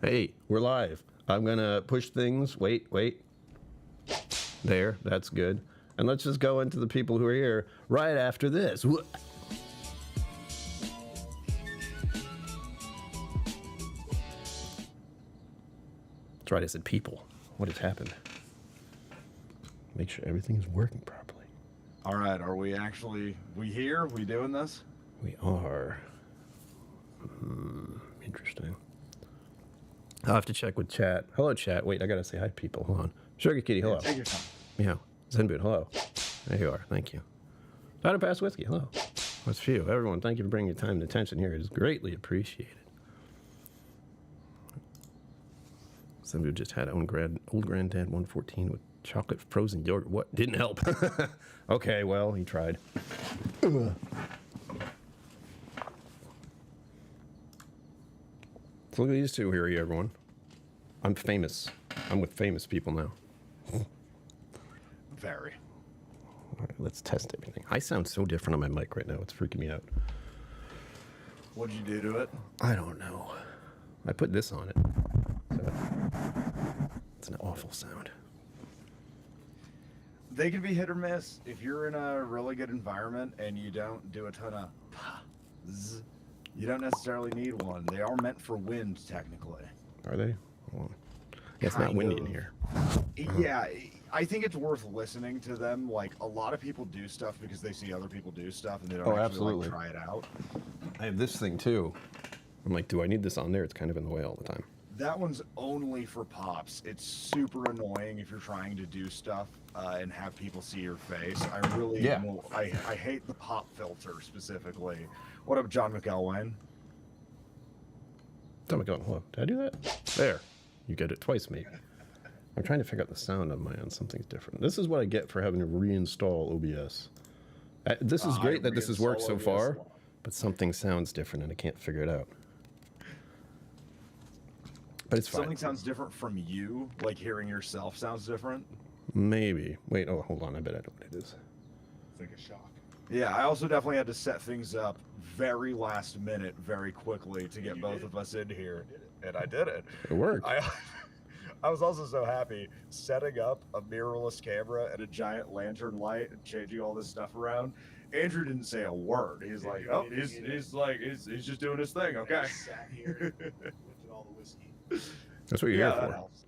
Hey, we're live. I'm gonna push things. Wait. There, that's good. And let's just go into the people who are here right after this. That's right, I said people. What has happened? Make sure everything is working properly. All right, are we here? We doing this? We are. Interesting. I'll have to check with chat. Hello, chat. Wait, I gotta say hi to people. Hold on. Sugar Kitty, hello. Take your time. Meow. Zenboot, hello. There you are. Thank you. Donna Pass Whiskey, hello. That's for you. Everyone, thank you for bringing your time and attention here. It is greatly appreciated. Zenboot just had old granddad 114 with chocolate frozen yogurt. What? Didn't help. Okay, well, he tried. So look at these two here, everyone. I'm famous. I'm with famous people now. Very. All right, let's test everything. I sound so different on my mic right now. It's freaking me out. What'd you do to it? I don't know. I put this on it. So it's an awful sound. They can be hit or miss. If you're in a really good environment and you don't do a ton of zzz, you don't necessarily need one. They are meant for wind, technically. Are they? Well, yeah, it's not windy in here. Yeah, I think it's worth listening to them. Like, a lot of people do stuff because they see other people do stuff and they don't actually like, try it out. I have this thing too. I'm like, do I need this on there? It's kind of in the way all the time. That one's only for pops. It's super annoying if you're trying to do stuff and have people see your face. I really, I hate the pop filter specifically. What up, John McElwain? John McElwain, hello. Did I do that? There. You get it twice, me. I'm trying to figure out the sound on my end. Something's different. This is what I get for having to reinstall OBS. This is great that this has worked so far, but something sounds different and I can't figure it out. But it's fine. Something sounds different from you, like hearing yourself sounds different? Maybe. Wait, oh, hold on. I bet I know what it is. It's like a shock. Yeah, I also definitely had to set things up very last minute, very quickly to get both of us in here. And I did it. It worked. I was also so happy setting up a mirrorless camera and a giant lantern light and changing all this stuff around. Andrew didn't say a word. He's like, oh, he's just doing his thing. Okay. I sat here, looked at all the whiskey. That's what you're here for. Helps.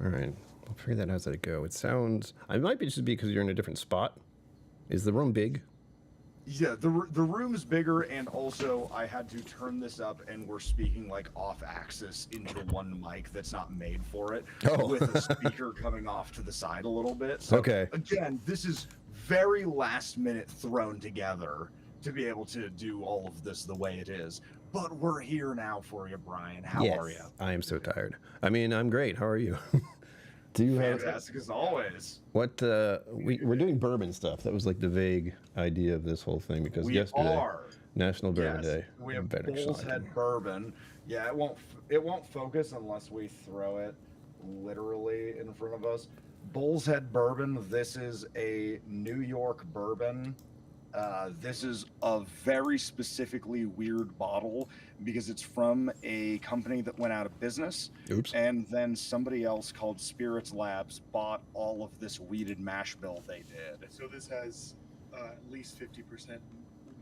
All right. I'll figure that out as I go. It sounds... It might be just because you're in a different spot. Is the room big? Yeah, the room's bigger, and also I had to turn this up, and we're speaking like off-axis into one mic that's not made for it, with a speaker coming off to the side a little bit. So, okay. Again, this is very last-minute thrown together to be able to do all of this the way it is. But we're here now for you, Brian. How are you? I am so tired. I mean, I'm great. How are you? Do you Fantastic as always. What we're doing bourbon stuff. That was like the vague idea of this whole thing because yesterday National Bourbon Day. We have Bull's Head Bourbon. Yeah, it won't focus unless we throw it literally in front of us. Bull's Head Bourbon. This is a New York bourbon. This is a very specifically weird bottle because it's from a company that went out of business. Oops. And then somebody else called Spirits Labs bought all of this weeded mash bill they did. So this has at least 50%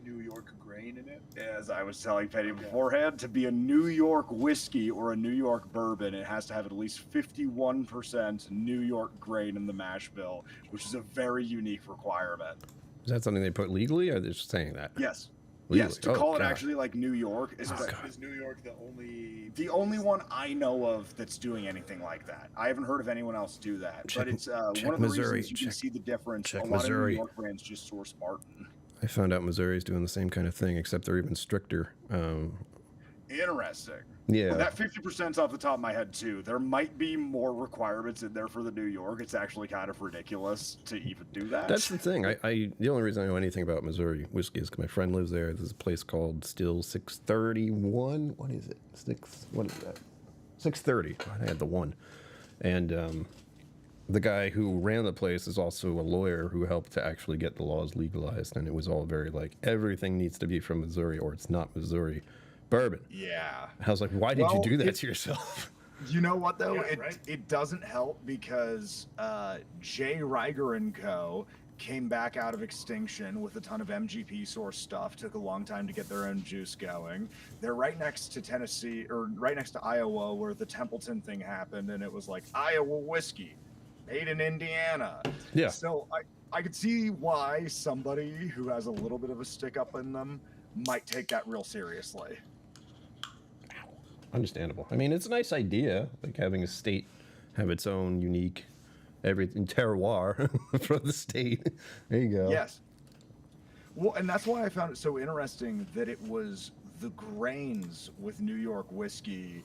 New York grain in it? As I was telling Penny beforehand, to be a New York whiskey or a New York bourbon, it has to have at least 51% New York grain in the mash bill, which is a very unique requirement. Is that something they put legally, or are they just saying that? Yes. Legally? Yes, to call it actually like New York is New York the only one I know of that's doing anything like that. I haven't heard of anyone else do that. But it's one of the reasons you can see the difference. A lot of New York brands just source Martin. I found out Missouri's doing the same kind of thing, except they're even stricter. Interesting. Yeah. That 50%'s off the top of my head, too. There might be more requirements in there for the New York. It's actually kind of ridiculous to even do that. That's the thing. The only reason I know anything about Missouri whiskey is because my friend lives there. There's a place called Still 631. What is it? What is that? 630. I had the one. And the guy who ran the place is also a lawyer who helped to actually get the laws legalized. And it was all very like, everything needs to be from Missouri or it's not Missouri. Bourbon. Yeah. I was like, why did Well, you do that it- to yourself? You know what though? Yeah, right. It doesn't help because J. Riger and Co. came back out of extinction with a ton of MGP source stuff. Took a long time to get their own juice going. They're right next to Tennessee, or right next to Iowa, where the Templeton thing happened, and it was like Iowa whiskey, made in Indiana. Yeah. So I could see why somebody who has a little bit of a stick up in them might take that real seriously. Understandable. I mean, it's a nice idea, like having a state have its own unique everything terroir for the state. There you go. Yes. Well, and that's why I found it so interesting that it was the grains with New York whiskey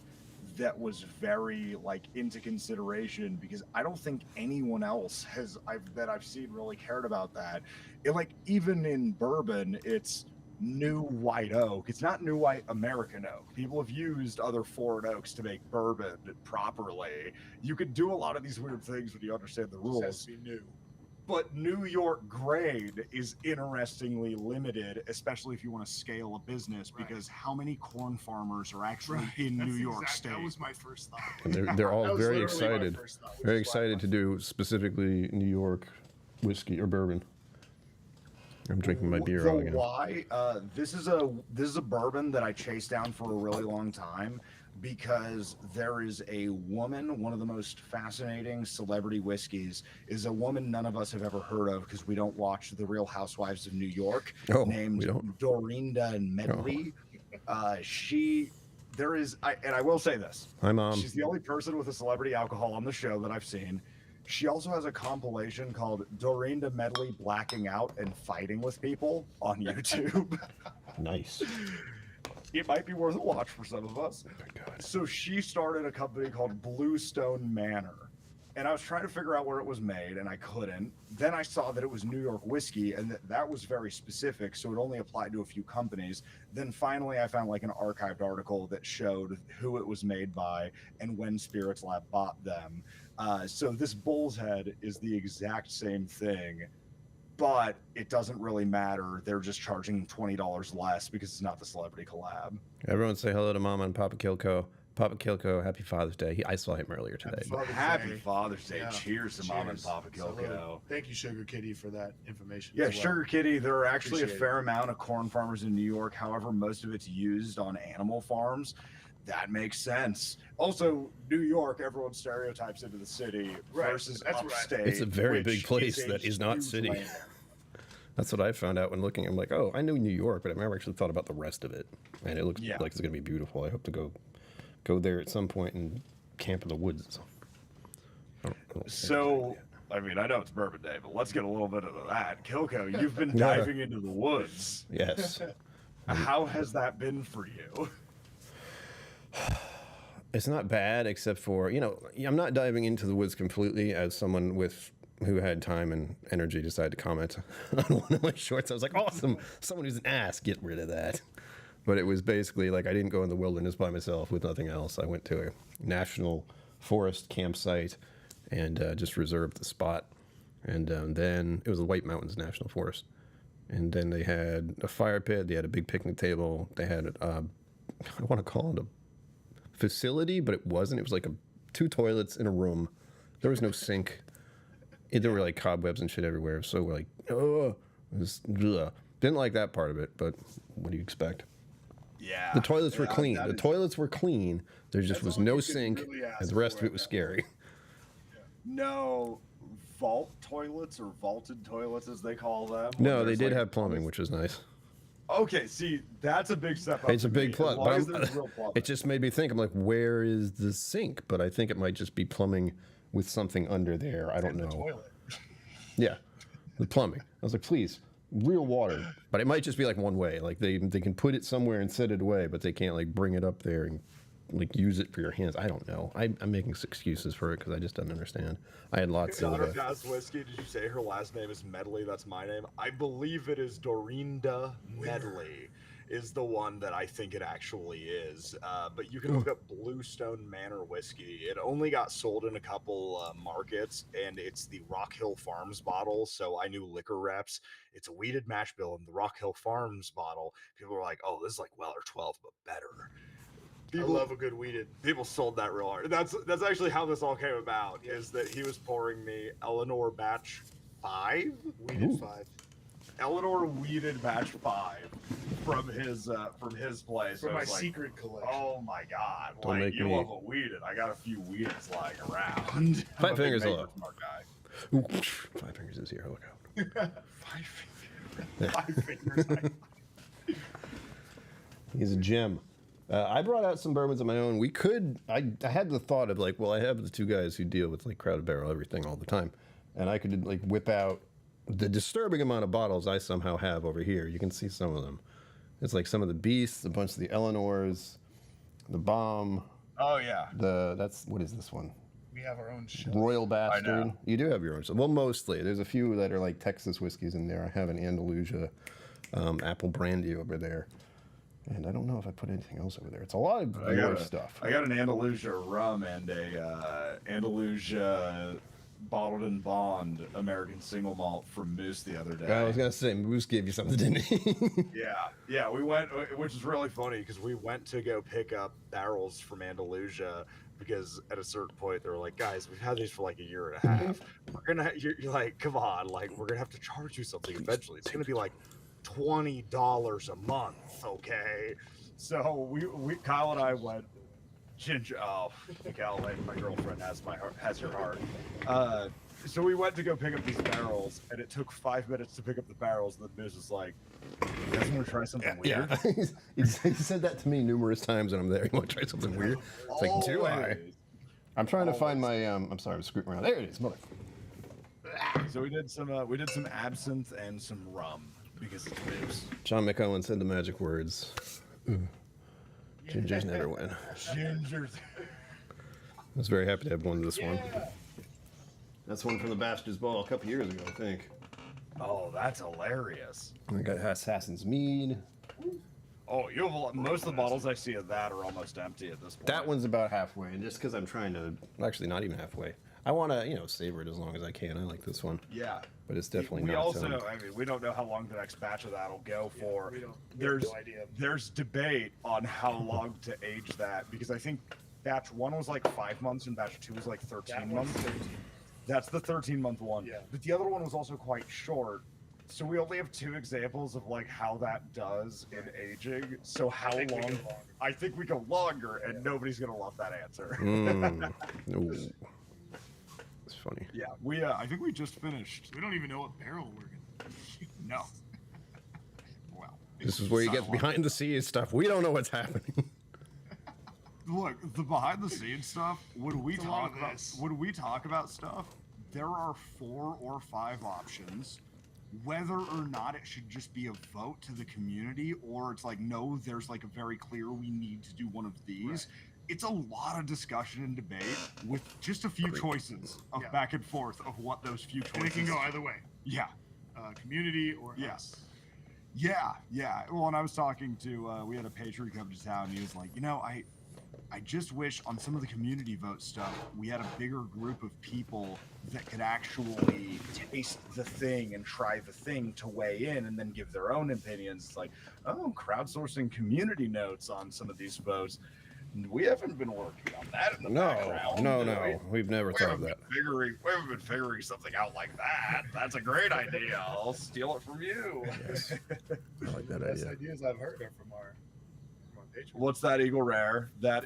that was very like into consideration, because I don't think anyone else that I've seen really cared about that. Like even in bourbon, it's new white oak. It's not new white American oak. People have used other foreign oaks to make bourbon properly. You could do a lot of these weird things when you understand the Just has rules. to be new. But New York grain is interestingly limited, especially if you want to scale a business, Right. because how many corn farmers are actually in New York State? That was my first thought. And they're all That was very literally my excited. first thought, which Very is why excited my- to do specifically New York whiskey or bourbon. I'm drinking my beer all again. Why? This is a bourbon that I chased down for a really long time, because there is a woman, one of the most fascinating celebrity whiskeys, is a woman none of us have ever heard of because we don't watch The Real Housewives of New York, Oh, named we don't? Dorinda Medley. And I will say this. Hi, Mom. She's the only person with a celebrity alcohol on the show that I've seen. She also has a compilation called Dorinda Medley Blacking Out and Fighting with People on YouTube. Nice. It might be worth a watch for some of us. Oh my God. So she started a company called Bluestone Manor. And I was trying to figure out where it was made, and I couldn't. Then I saw that it was New York whiskey, and that was very specific, so it only applied to a few companies. Then finally, I found like an archived article that showed who it was made by and when Spirits Lab bought them. So this Bull's Head is the exact same thing, but it doesn't really matter. They're just charging $20 less because it's not the celebrity collab. Everyone say hello to Mama and Papa KillCo. Papa KillCo, happy Father's Day. I saw him earlier today. Happy Father's Day. Yeah. Cheers to Mom and Papa Salute. KillCo. Thank you, Sugar Kitty, for that information. Yeah, as well. Sugar Kitty, there are actually Appreciate a fair amount of corn farmers in New York. However, most of it's used on animal farms. That makes sense. Also, New York, everyone stereotypes into the city Right. versus That's what I- upstate. It's a very which big place is a that is not huge city. land. That's what I found out when looking. I'm like, oh, I knew New York, but I've never actually thought about the rest of it. And it looks Yeah. like it's going to be beautiful. I hope to go there at some point and camp in the woods. I don't So, I mean, I know it's Bourbon Day, but let's get a little bit into that. KillCo, you've been Yeah. diving into the woods. yes. How has that been for you? It's not bad, except for, I'm not diving into the woods completely as someone who had time and energy decided to comment on one of my shorts. I was like, awesome, someone who's an ass, get rid of that. But it was basically like I didn't go in the wilderness by myself with nothing else. I went to a national forest campsite and just reserved the spot. And then it was the White Mountains National Forest. And then they had a fire pit. They had a big picnic table. They had, I want to call it a facility, but it wasn't. It was like 2 toilets in a room. There was no sink. There were like cobwebs and shit everywhere. So we're like, oh, didn't like that part of it. But what do you expect? Yeah. The toilets were Yeah, clean. that The is- toilets were clean. There just That's was all no you could sink, really ask and the rest of for it at was that scary. No vault toilets or vaulted toilets as they call them. No, where they there's, did like, have plumbing, which was nice. Okay, see, that's a big step up. It's a to big me, plus. as long But as there's real plumbing. it just made me think. I'm like, where is the sink? But I think it might just be plumbing with something under there. I don't And the know. toilet. Yeah, the plumbing. I was like, please, real water. But it might just be like one way. Like they can put it somewhere and set it away, but they can't like bring it up there and like use it for your hands. I don't know. I'm making excuses for it because I just don't understand. I had lots of. Daughter Past Whiskey, did you say her last name is Medley? That's my name. I believe it is Dorinda Medley. is the one that I think it actually is. But you can look up Bluestone Manor whiskey. It only got sold in a couple markets, and it's the Rock Hill Farms bottle. So I knew liquor reps. It's a weeded mash bill in the Rock Hill Farms bottle. People were like, "Oh, this is like Weller 12, but better." I love a good weeded. People sold that real hard. That's actually how this all came about. Is that he was pouring me Eleanor Batch 5, Weeded 5. Eleanor weeded Batch 5 from his place. From I my was like, secret collection. oh my god! Don't make you me- love a weeded. I got a few weededs lying around. I'm 5 a big fingers Maker up. Smart guy. Ooh, 5 fingers is here. Look out. 5 fingers. He's a gem. I brought out some bourbons of my own. I had the thought of like, well, I have the 2 guys who deal with like Crowded Barrel everything all the time, and I could like whip out the disturbing amount of bottles I somehow have over here. You can see some of them. It's like some of the Beasts, a bunch of the Eleanors, the Bomb. Oh yeah. What is this one? We have our own shelf. Royal Bastard. know. You do have your own. Well, mostly. There's a few that are like Texas whiskeys in there. I have an Andalusia apple brandy over there. And I don't know if I put anything else over there. It's a lot of more stuff. I got an Andalusia rum and a Andalusia bottled and bond American single malt from Moose the other day. I was going to say, Moose gave you something, didn't he? Yeah, we went, which is really funny because we went to go pick up barrels from Andalusia because at a certain point they were like, guys, we've had these for like a year and a half. You're like, come on, like we're gonna have to charge you something eventually. It's gonna be like $20 a month, okay? So we Kyle and I went. Ginger, oh, Miguel, my girlfriend has your heart. So we went to go pick up these barrels, and it took 5 minutes to pick up the barrels. And the Moose was like, "You guys want to try something weird?" Yeah. he said that to me numerous times when I'm there. You want to try something weird? It's like, do I? Always. I'm trying to find my. I'm sorry, I was scooting around. There it is, mother. So we did some absinthe and some rum because it's Moose. John McOwen said the magic words. Gingers never win. Gingers. I was very happy to have one of this one. That's one from the Bastards Ball a couple years ago, I think. Oh, that's hilarious. I got Assassin's Mead. Oh, you have a lot, most of the bottles I see of that are almost empty at this point. That one's about halfway, and just because I'm trying to, actually not even halfway. I want to, savor it as long as I can. I like this one, Yeah. but it's definitely We not. also, I mean, we don't know how long the next batch of that'll go for. We have There's no idea. There's debate on how long to age that because I think batch 1 was like 5 months and batch 2 was like 13 That months. one's 13. That's the 13-month one. Yeah. But the other one was also quite short. So we only have 2 examples of like how that does in aging. So how think we go long? longer. I think we go longer, and nobody's gonna love that answer. No. It's funny. Yeah, we. I think we just finished. We don't even know what barrel we're gonna. No. Well, This is where you get behind the scenes stuff. We don't know what's happening. Look, the behind the scenes stuff. When we It's a lot talk of about this. stuff, there are 4 or 5 options. Whether or not it should just be a vote to the community, or it's like, no, there's like a very clear we need to do one of these. Right. It's a lot of discussion and debate with just a few choices of Yeah. back and forth of what those few choices. And it can go either way. Yeah. Community or Yeah. us. Yeah. Well, and I was talking to, we had a patron come to town, and he was like, I just wish on some of the community vote stuff, we had a bigger group of people that could actually taste the thing and try the thing to weigh in and then give their own opinions. It's like, oh, crowdsourcing community notes on some of these votes. We haven't been working on that in the background. No. We've never We thought of haven't, that. we haven't been figuring something out like that. That's a great idea. I'll steal it from you. Yes. I like that Best idea. ideas I've heard are from our patrons. What's that Eagle Rare? That's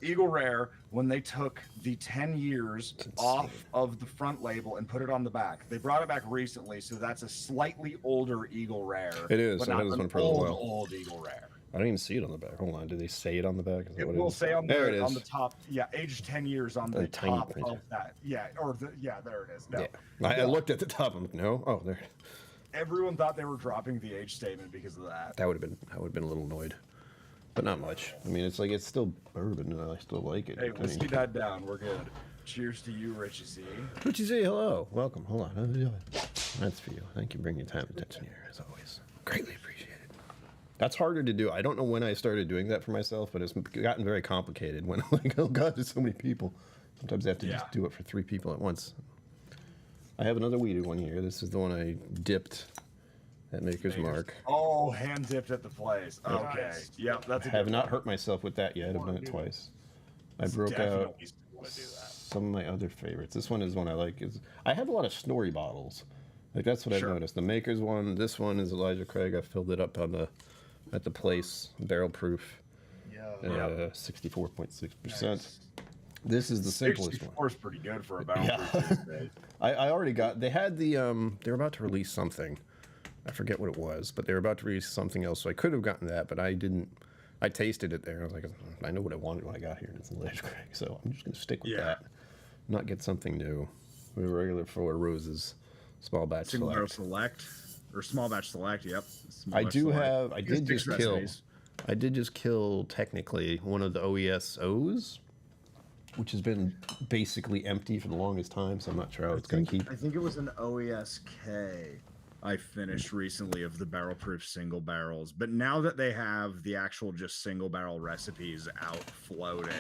Eagle Rare when they took the 10 years off of the front label and put it on the back. They brought it back recently, so that's a slightly older Eagle Rare. It is. But I not had this an one for a little while. old Eagle Rare. I don't even see it on the back. Hold on. Do they say it on the back? Is that It what will is? say on There it the is. on the top, aged 10 years on The the tiny top print. of that. Yeah, there it is. No. Yeah. I looked at the top. I'm like, no. Oh, there. Everyone thought they were dropping the age statement because of that. I would have been a little annoyed, but not much. I mean, it's like it's still bourbon, and I still like it. Hey, whiskey died down. We're good. Cheers to you, Richie C. What you say? Hello, welcome. Hold on. How you doing? That's for you. Thank you. Bring your time and attention here, as always. Greatly appreciated. That's harder to do. I don't know when I started doing that for myself, but it's gotten very complicated when I'm like, oh God, there's so many people. Sometimes I have to just do it for 3 people at once. I have another weeded one here. This is the one I dipped at Maker's Mark. Oh, hand dipped at the place. Okay. Yep, that's a I have good not one. hurt myself with that yet. I've done it twice. I broke out some of my other favorites. This one is one I like. I have a lot of Snorri bottles. Like that's what I've noticed. The Maker's one. This one is Elijah Craig. I filled it up at the place, barrel proof. Yeah. 64.6%. This is the simplest one. 64 is pretty good for a barrel proof these days. I already got. They had the. They were about to release something. I forget what it was, but they were about to release something else. So I could have gotten that, but I didn't. I tasted it there. I was like, I know what I wanted when I got here, and it's Elijah Craig. So I'm just gonna stick with that. Not get something new. We have regular 4 roses, small batch Single barrel select. select or small batch select. Yep. I did just kill technically one of the OESOs, which has been basically empty for the longest time. So I'm not sure how it's going to keep. I think it was an OESK I finished recently of the barrel proof single barrels, but now that they have the actual just single barrel recipes out floating,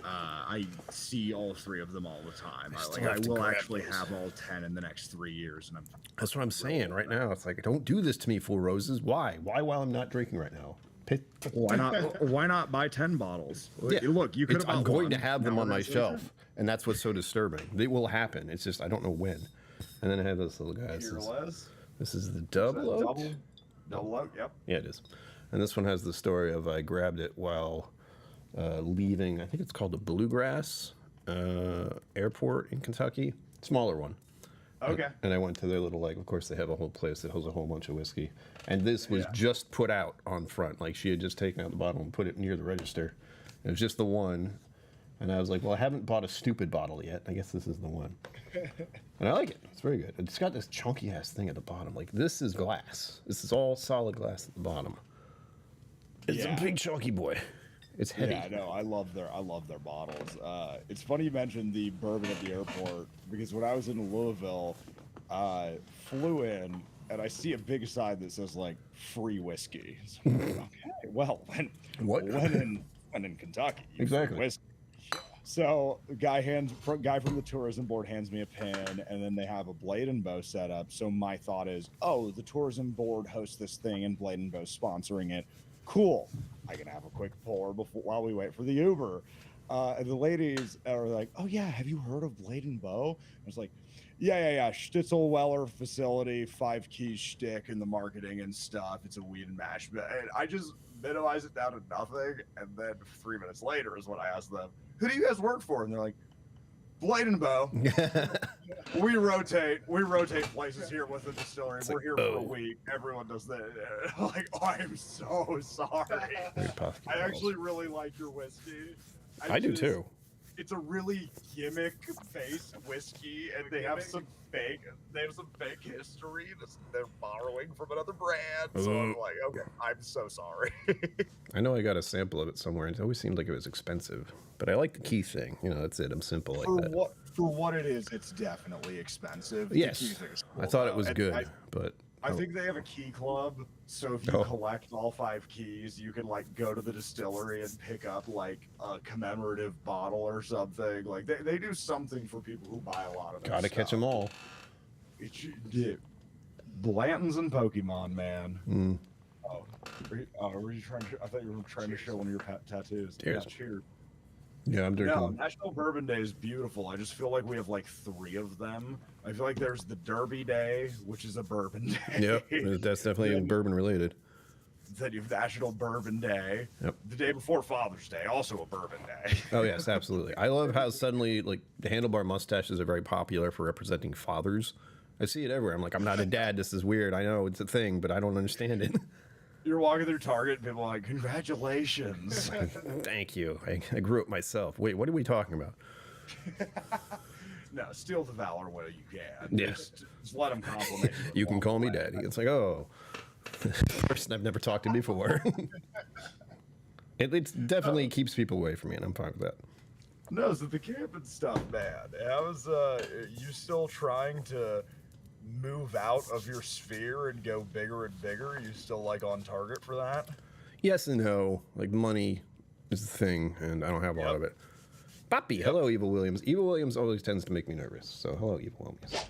I see all 3 of them all the time. I will actually have all 10 in the next 3 years, and that's what I'm saying right now. It's like, don't do this to me, Four Roses. Why while I'm not drinking right now? Why not? Why not buy 10 bottles? Yeah. Look, you could. I'm going to have them on my shelf, and that's what's so disturbing. It will happen. It's just I don't know when. And then I have this little guy. This is the double oak. Double oak, yep. Yeah, it is. And this one has the story of I grabbed it while leaving, I think it's called the Bluegrass Airport in Kentucky. Smaller one. Okay. And I went to their little, of course they have a whole place that holds a whole bunch of whiskey. And this was just put out on front. Like she had just taken out the bottle and put it near the register. It was just the one. And I was like, well, I haven't bought a stupid bottle yet. I guess this is the one. And I like it. It's very good. It's got this chunky ass thing at the bottom. Like this is glass. This is all solid glass at the bottom. It's a big chunky boy. It's heavy. Yeah, no, I love their bottles. It's funny you mentioned the bourbon at the airport because when I was in Louisville, flew in and I see a big sign that says like free whiskey. So I'm like, okay, well, when in Kentucky, exactly. Whiskey. So the guy from the tourism board hands me a pen, and then they have a Blade and Bow set up. So my thought is, oh, the tourism board hosts this thing, and Blade and Bow's sponsoring it. Cool. I can have a quick pour while we wait for the Uber. And the ladies are like, oh yeah, have you heard of Blade and Bow? I was like, yeah. Stitzel Weller facility, 5 keys shtick in the marketing and stuff. It's a weed and mash. And I just minimize it down to nothing, and then 3 minutes later is when I ask them, who do you guys work for? And they're like, Blade and Bow. we rotate places here with the distillery. We're here for a week. Everyone does that. Like, oh, I'm so sorry. I actually really like your whiskey. I do too. It's a really gimmick-based whiskey, and they have some fake history that they're borrowing from another brand. So I'm like, okay, I'm so sorry. I know I got a sample of it somewhere, and it always seemed like it was expensive. But I like the key thing. That's it. I'm simple like that. For what it is, it's definitely expensive. Yes, I thought it was good, but I think they have a key club, so if you collect all 5 keys, you can go to the distillery and pick up a commemorative bottle or something. Like they do something for people who buy a lot of. Gotta catch them all. Blanton's and Pokemon, man. Were you trying to? I thought you were trying to show one of your tattoos. Cheers. Yeah, cheers. Yeah, I'm drinking. No, National Bourbon Day is beautiful. I just feel like we have 3 of them. I feel like there's the Derby Day, which is a bourbon day. Yep, that's definitely bourbon related. Then you have National Bourbon Day. Yep. The day before Father's Day, also a bourbon day. Oh yes, absolutely. I love how suddenly the handlebar mustaches are very popular for representing fathers. I see it everywhere. I'm like, I'm not a dad. This is weird. I know it's a thing, but I don't understand it. You're walking through Target, and people are like, congratulations. Thank you. I grew up myself. Wait, what are we talking about? No, steal the valor while you can. Yes. Just let them compliment you. You can call me daddy. It's like, oh, person I've never talked to before. It definitely keeps people away from me, and I'm fine with that. No, so the camping stuff, man. I was, you still trying to move out of your sphere and go bigger and bigger? Are you still like on target for that? Yes and no. Like money is the thing, and I don't have a lot of it. Poppy, hello, Evil Williams. Evil Williams always tends to make me nervous. So hello, Evil Williams.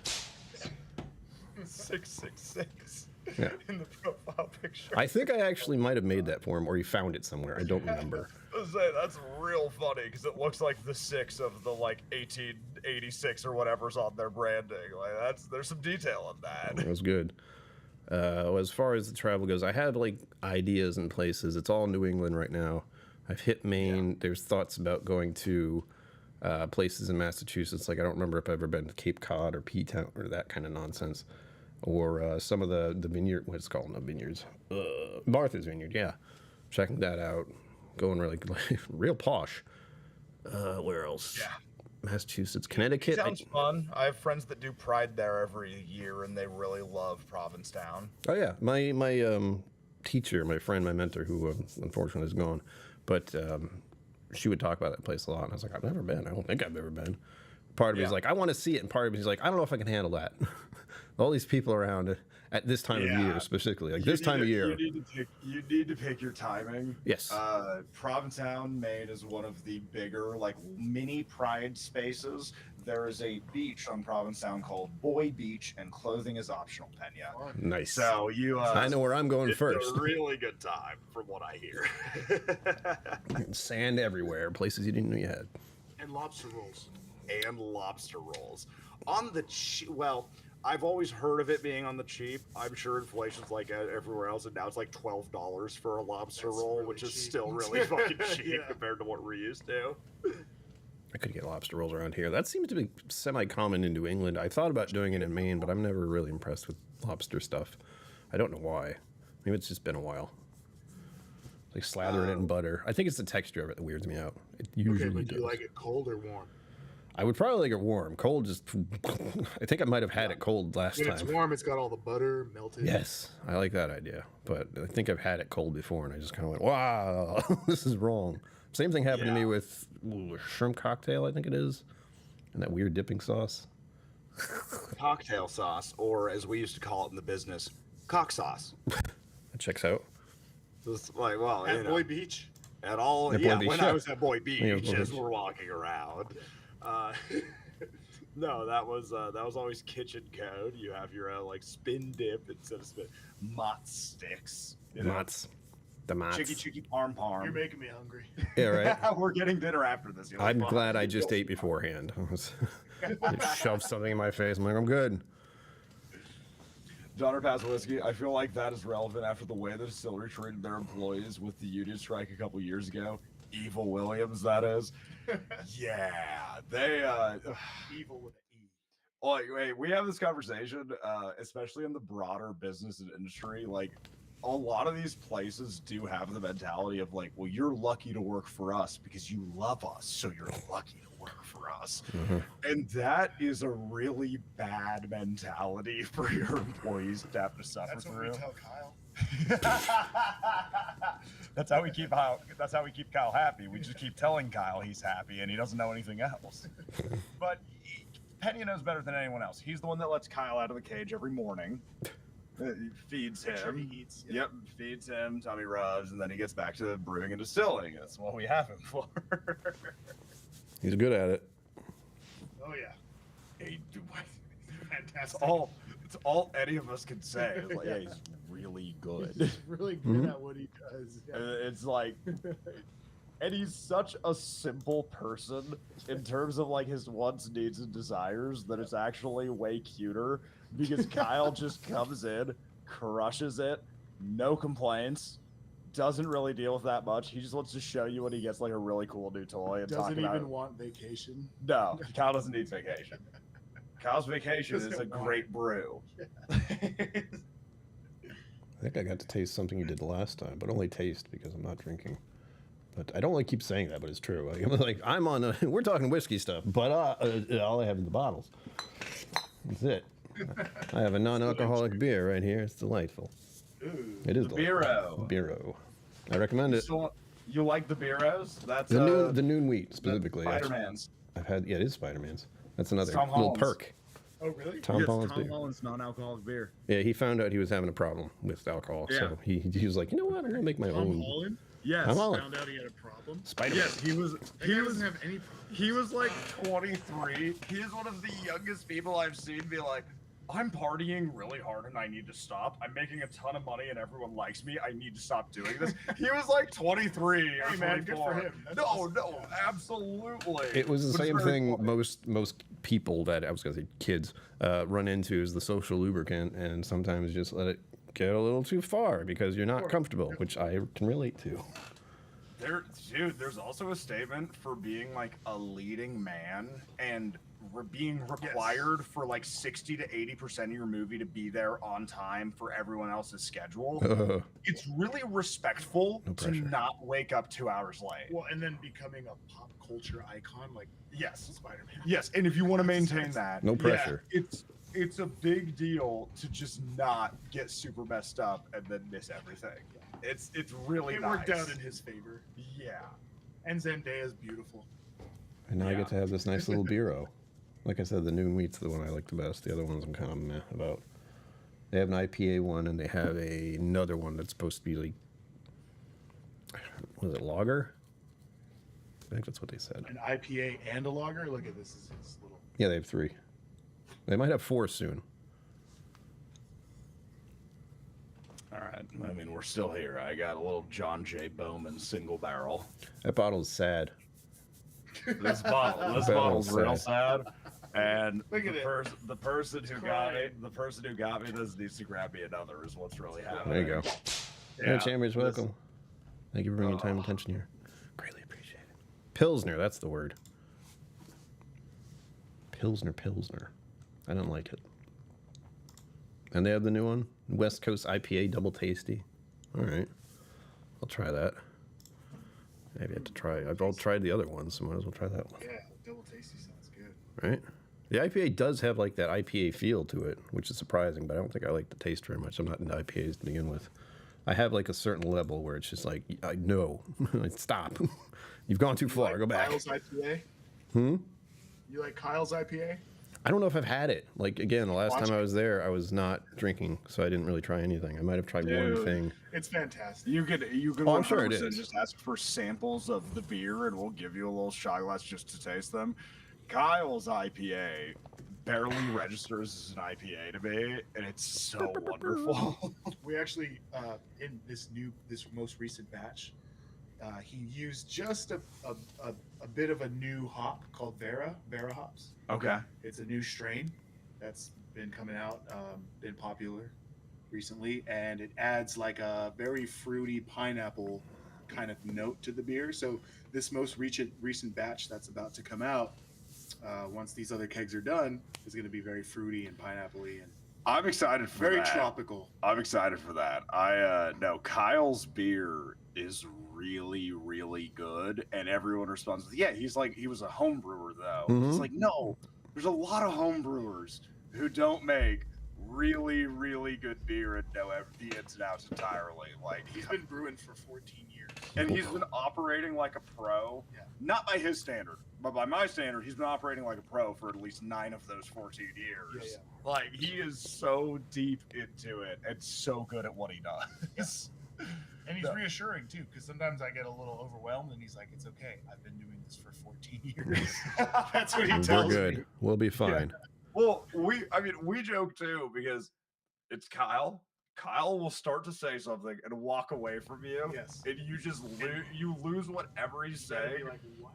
666 Yeah. in the profile picture. I think I actually might have made that for him, or he found it somewhere. I don't remember. I was saying, that's real funny because it looks like the 6 of the like 1886 or whatever's on their branding. Like there's some detail in that. That was good. As far as the travel goes, I have like ideas and places. It's all New England right now. I've hit Maine. Yeah. There's thoughts about going to places in Massachusetts. Like I don't remember if I've ever been to Cape Cod or P-Town or that kind of nonsense. Or some of the vineyard, what's it called? No, vineyards. Martha's Vineyard, yeah. Checking that out. Going really real posh. Where else? Yeah. Massachusetts, Connecticut. Sounds fun. I have friends that do Pride there every year, and they really love Provincetown. Oh yeah, my teacher, my friend, my mentor, who unfortunately is gone, but she would talk about that place a lot, and I was like, I've never been. I don't think I've ever been. Part of me is like, I want to see it, and part of me is like, I don't know if I can handle that. All these people around at this time of year, specifically, like this time of year. You need to pick your timing. Yes. Provincetown, Maine is one of the bigger, like, mini Pride spaces. There is a beach on Provincetown called Boy Beach, and clothing is optional, Pena. Nice. So you. I know where I'm going first. It's a really good time, from what I hear. Sand everywhere, places you didn't know you had. And lobster rolls. On the well. I've always heard of it being on the cheap. I'm sure inflation's like everywhere else, and now it's like $12 for a lobster roll, really which is cheap. still really fucking cheap compared to what we're used to. I could get lobster rolls around here. That seems to be semi-common in New England. I thought about doing it in Maine, but I'm never really impressed with lobster stuff. I don't know why. Maybe it's just been a while. Like slathering it in butter. I think it's the texture of it that weirds me out. It usually but do does. you like it cold or warm? I would probably like it warm. Cold just... I think I might have had it cold last When time. it's warm, it's got all the butter melted. Yes, I like that idea. But I think I've had it cold before, and I just kind of went, wow, this is wrong. Same thing happened to me with shrimp cocktail, I think it is, and that weird dipping sauce. Cocktail sauce, or as we used to call it in the business, cock sauce. That checks out. It's like, well, At Boy Beach? At all, At Boy Beach, when yeah. I was at Boy Beach, Yeah, Boy as Beach. we're walking around. No, that was always kitchen code. You have your like spin dip instead of spin mott sticks. You know? Motts. The motts. Chicky parm. You're making me hungry. Yeah, right? We're getting dinner after this. You know, I'm glad I just ate beforehand. Just shoved something in my face. I'm like, I'm good. Donner Pass Whiskey, I feel like that is relevant after the way the distillery treated their employees with the union strike a couple years ago. Evil Williams, that is. Yeah, they Evil with an E. like, wait, we have this conversation, especially in the broader business and industry. Like, a lot of these places do have the mentality of like, well, you're lucky to work for us because you love us, so you're lucky to work for us. Mm-hmm. And that is a really bad mentality for your employees to have to suffer That's what through. we tell Kyle. That's how we keep Kyle happy. We just keep telling Kyle he's happy, and he doesn't know anything else. But Penny knows better than anyone else. He's the one that lets Kyle out of the cage every morning. Feeds Make sure him. he eats. Yep, feeds him, tummy rubs, and then he gets back to brewing and distilling. That's what we have him for. He's good at it. Oh, yeah. Hey, dude, Fantastic. it's all any of us can say. It's like, yeah, he's really good. He's really good at what he does. Yeah. It's like, and he's such a simple person in terms of like his wants, needs, and desires that it's actually way cuter because Kyle just comes in, crushes it, no complaints, doesn't really deal with that much. He just wants to show you when he gets like a really cool new toy and talk Doesn't about even want vacation. No, Kyle doesn't need vacation. Kyle's vacation is a great brew. I think I got to taste something you did last time, but only taste because I'm not drinking. But I don't like keep saying that, but it's true. I'm on. We're talking whiskey stuff, but all I have in the bottles. That's it. I have a non-alcoholic beer right here. It's delightful. Ooh. It is The delightful. Biro. Biro. I recommend it. So, you like the Biros? That's The noon wheat specifically. Spider-Man's. I've had. Yeah, it is Spider-Man's. That's another Tom little Holland's. perk. Oh, really? Tom Yes, Holland's Tom beer. Holland's non-alcoholic beer. Yeah, he found out he was having a problem with alcohol, so he was like, you know what, I'm gonna make my Tom own. Holland Yes. Tom Holland. found out he had a problem. Spider-Man. Yes, he was. That He guy was. doesn't have any problem. He was like 23. He is one of the youngest people I've seen be like, I'm partying really hard and I need to stop. I'm making a ton of money and everyone likes me. I need to stop doing this. He was like 23 or Hey, man, good for 24. him. That's No, awesome. no, absolutely. It was the But it's same very thing funny. most people that I was gonna say kids run into is the social lubricant, and sometimes just let it get a little too far because you're not comfortable, which I can relate to. Dude, there's also a statement for being like a leading man and being required for like 60 to 80% of your movie to be there on time for everyone else's schedule. It's really respectful No to pressure. not wake up 2 hours late. Well, and then becoming a pop culture icon like Yes. Spider-Man. Yes, and if you want to maintain that, No pressure. yeah, it's a big deal to just not get super messed up and then miss everything. It's really It nice. worked out in his favor. Yeah. And Zendaya's beautiful. And now I Yeah. get to have this nice little bureau. Like I said, the new wheat's the one I like the best. The other ones I'm kind of meh about. They have an IPA one, and they have another one that's supposed to be like, was it lager? I think that's what they said. An IPA and a lager. Look at this. Is his little. Yeah, they have 3. They might have 4 soon. All right. I mean, we're still here. I got a little John J. Bowman single barrel. That bottle's sad. This bottle's Bottle's real sad. And Look at it. The person who got me, crying. the person who got me this needs to grab me another. Is what's really happening. There you go. Yeah, Yeah, Chambers, this- welcome. Thank you for bringing time and attention here. Greatly appreciate it. Pilsner, that's the word. Pilsner. I don't like it. And they have the new one, West Coast IPA Double Tasty. All right, I'll try that. Maybe I have to try. I've all tried the other ones, so might as well try that one. Yeah, double tasty sounds good. Right? The IPA does have like that IPA feel to it, which is surprising, but I don't think I like the taste very much. I'm not into IPAs to begin with. I have like a certain level where it's just like, I know, stop. You've gone too far. Like Go back. Kyle's IPA. Hmm? You like Kyle's IPA? I don't know if I've had it. Like again, the last Watch time I it. was there, I was not drinking, so I didn't really try anything. I might have tried one Dude. thing. It's fantastic. You could Oh, I'm sure it 100% is. just ask for samples of the beer, and we'll give you a little shot glass just to taste them. Kyle's IPA barely registers as an IPA to me, and it's so wonderful. We actually, in this most recent batch, he used just a bit of a new hop called Vera hops. Okay. It's a new strain that's been coming out, been popular recently, and it adds like a very fruity pineapple kind of note to the beer. So this most recent batch that's about to come out, once these other kegs are done, is going to be very fruity and pineapple-y and I'm excited for very that. tropical. I'm excited for that. No, Kyle's beer is really, really good, and everyone responds with, yeah, he was a home brewer though. Mhm. It's like, no, there's a lot of home brewers who don't make really, really good beer and know the ins and outs entirely. Like He's been brewing for 14 years. and he's been operating like a pro. Yeah. Not by his standard, but by my standard, he's been operating like a pro for at least 9 of those 14 years. Yeah. Like he is so deep into it and so good at what he does. And he's Yeah. reassuring too, because sometimes I get a little overwhelmed, and he's like, "It's okay. I've been doing this for 14 years." That's what he We're tells good. me. We'll be fine. Well, we joke too because it's Kyle. Kyle will start to say something and walk away from you, Yes. and you just you lose whatever he's Gotta saying. be like, what?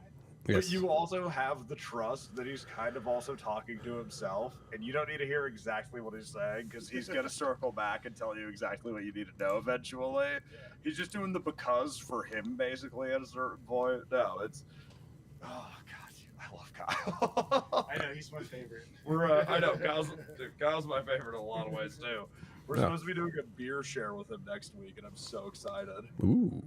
Yes. But you also have the trust that he's kind of also talking to himself, and you don't need to hear exactly what he's saying because he's going to circle back and tell you exactly what you need to know eventually. He's just doing the because for him, basically, at a certain point. No, it's. Oh, God, I love Kyle. I know he's my favorite. I know, Kyle's my favorite in a lot of ways, too. We're Yeah. supposed to be doing a beer share with him next week, and I'm so excited. Ooh.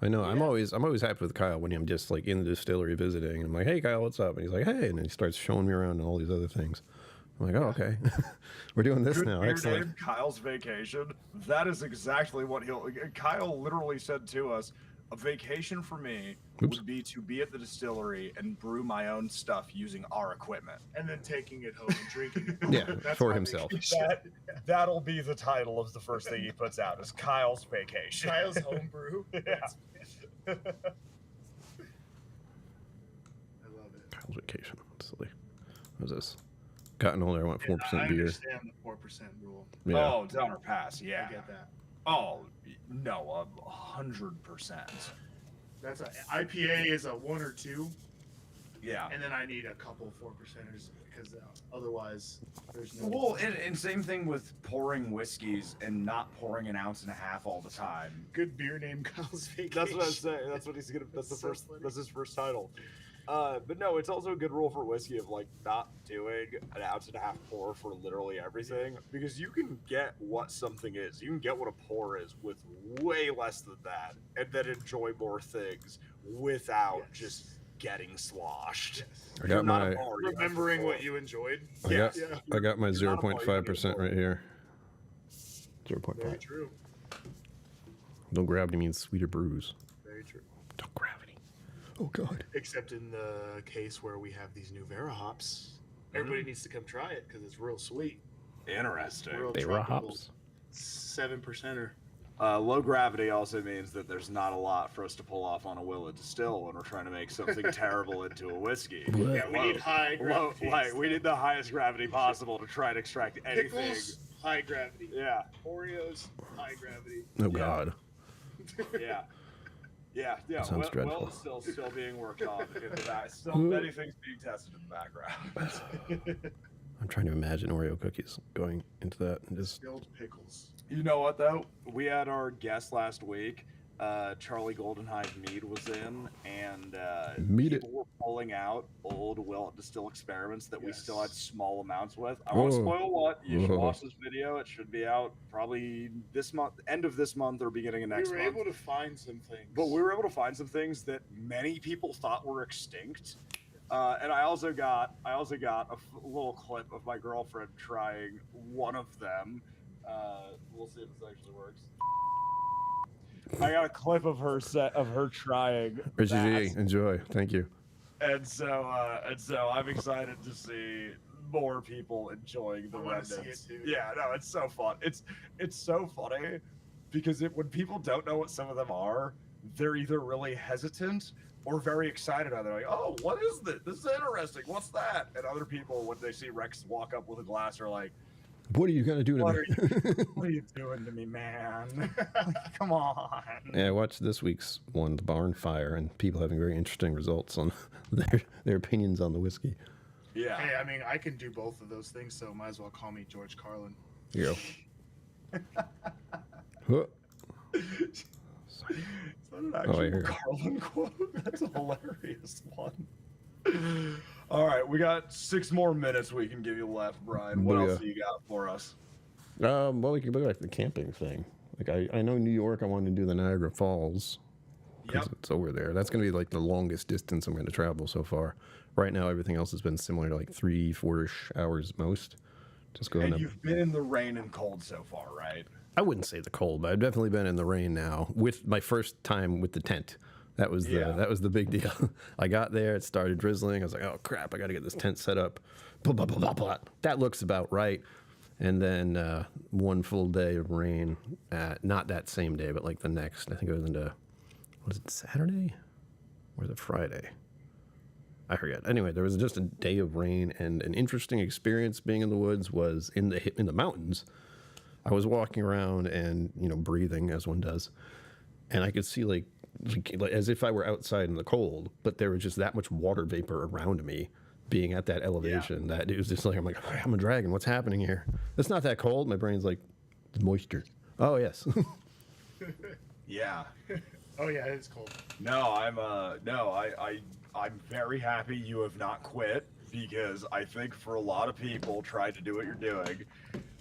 I know. I'm Yeah. always happy with Kyle when I'm just like in the distillery visiting. I'm like, hey Kyle, what's up? And he's like, hey, and then he starts showing me around and all these other things. I'm like, oh, okay. We're doing this Good now. beer Excellent. name, Kyle's Vacation. That is exactly what Kyle literally said to us. A vacation for me Oops. would be to be at the distillery and brew my own stuff using our equipment. And then taking it home and drinking it. Yeah, That's for my himself. vacation. That'll be the title of the first thing he puts out is Kyle's Vacation. Kyle's homebrew. Yeah. I love it. Kyle's vacation. Silly. What is this? Gotten older. I want 4% I beer. understand the 4% rule. Yeah. Oh, downer pass. Yeah. I get that. Oh no, 100%. That's a IPA is a 1 or 2, Yeah. and then I need a couple 4%ers because otherwise there's no. Well, and same thing with pouring whiskeys and not pouring an ounce and a half all the time. Good beer name, Kyle's Vacation. That's what I was saying. That's what he's gonna. That's the So first. funny. That's his first title. But no, it's also a good rule for whiskey of like not doing an ounce and a half pour for literally everything because you can get what something is. You can get what a pour is with way less than that, and then enjoy more things without Yes. just getting sloshed. Yes. I You're got not a my. bar, you have to Remembering pour. what you enjoyed. I got. Yeah. I got my You're not a bar, you 0.5% right here. Very 0.5. true. No gravity means sweeter brews. Very true. No gravity. Oh God. Except in the case where we have these new Vera hops, everybody needs to come try it because it's real sweet. Interesting. Real They were tropical hops. 7%er. Low gravity also means that there's not a lot for us to pull off on a will to distill when we're trying to make something terrible into a whiskey. Yeah, we need high gravity. We need the highest gravity possible to try and extract anything. Pickles, high gravity. Yeah, Oreos, high gravity. Oh Yeah. God. yeah, yeah. That sounds dreadful. Well, still being worked on in the back. Still many things being tested in the background. I'm trying to imagine Oreo cookies going into that and just. Spilled pickles. You know what though? We had our guest last week. Charlie Goldenhive Mead was in, and Mead people were pulling out old Willet Distill experiments that we still had Yes. small amounts with. I won't Whoa. spoil what. You should Whoa. watch this video. It should be out probably this month, end of this month, or beginning of next we were month. able to find some things. But we were able to find some things that many people thought were extinct. And I also got a little clip of my girlfriend trying one of them. We'll see if this actually works. I got a clip of her trying. Richie that. G, enjoy. Thank you. And so I'm excited to see more people enjoying the I wanna see remnants. it too. Yeah, no, it's so fun. It's so funny because when people don't know what some of them are, they're either really hesitant or very excited. They're like, "Oh, what is this? This is interesting. What's that?" And other people, when they see Rex walk up with a glass, are like, What are you gonna do to What me? "What are you doing to me, man? Come on." Yeah, I watched this week's one, the Barn Fire, and people having very interesting results on their opinions on the whiskey. Yeah. Hey, I mean, I can do both of those things, so might as well call me George Carlin. Here you go. Huh. Is that an I actual hear it. Carlin quote? That's a hilarious one. All right, we got 6 more minutes we can give you left, Brian. What Booyah. else do you got for us? Well, we could look like the camping thing. Like I know New York, I wanted to do the Niagara Falls because Yep. it's over there. That's going to be like the longest distance I'm going to travel so far. Right now, everything else has been similar to like 3-4-ish hours most. Just going And up. you've been in the rain and cold so far, right? I wouldn't say the cold, but I've definitely been in the rain now with my first time with the tent. That was the big deal. I got there, it started drizzling. I was like, oh crap, I got to get this tent set up. Blah, blah, blah, blah, blah. That looks about right. And then one full day of rain, not that same day, but like the next. I think it was into, was it Saturday? Or was it Friday? I forget. Anyway, there was just a day of rain, and an interesting experience being in the woods was in the mountains. I was walking around and breathing as one does, and I could see like as if I were outside in the cold, but there was just that much water vapor around me. Being at that elevation, that it was just like I'm a dragon. What's happening here? It's not that cold. My brain's like moisture. Oh yes. Yeah. Oh yeah, it's cold. No, I'm very happy you have not quit, because I think for a lot of people trying to do what you're doing,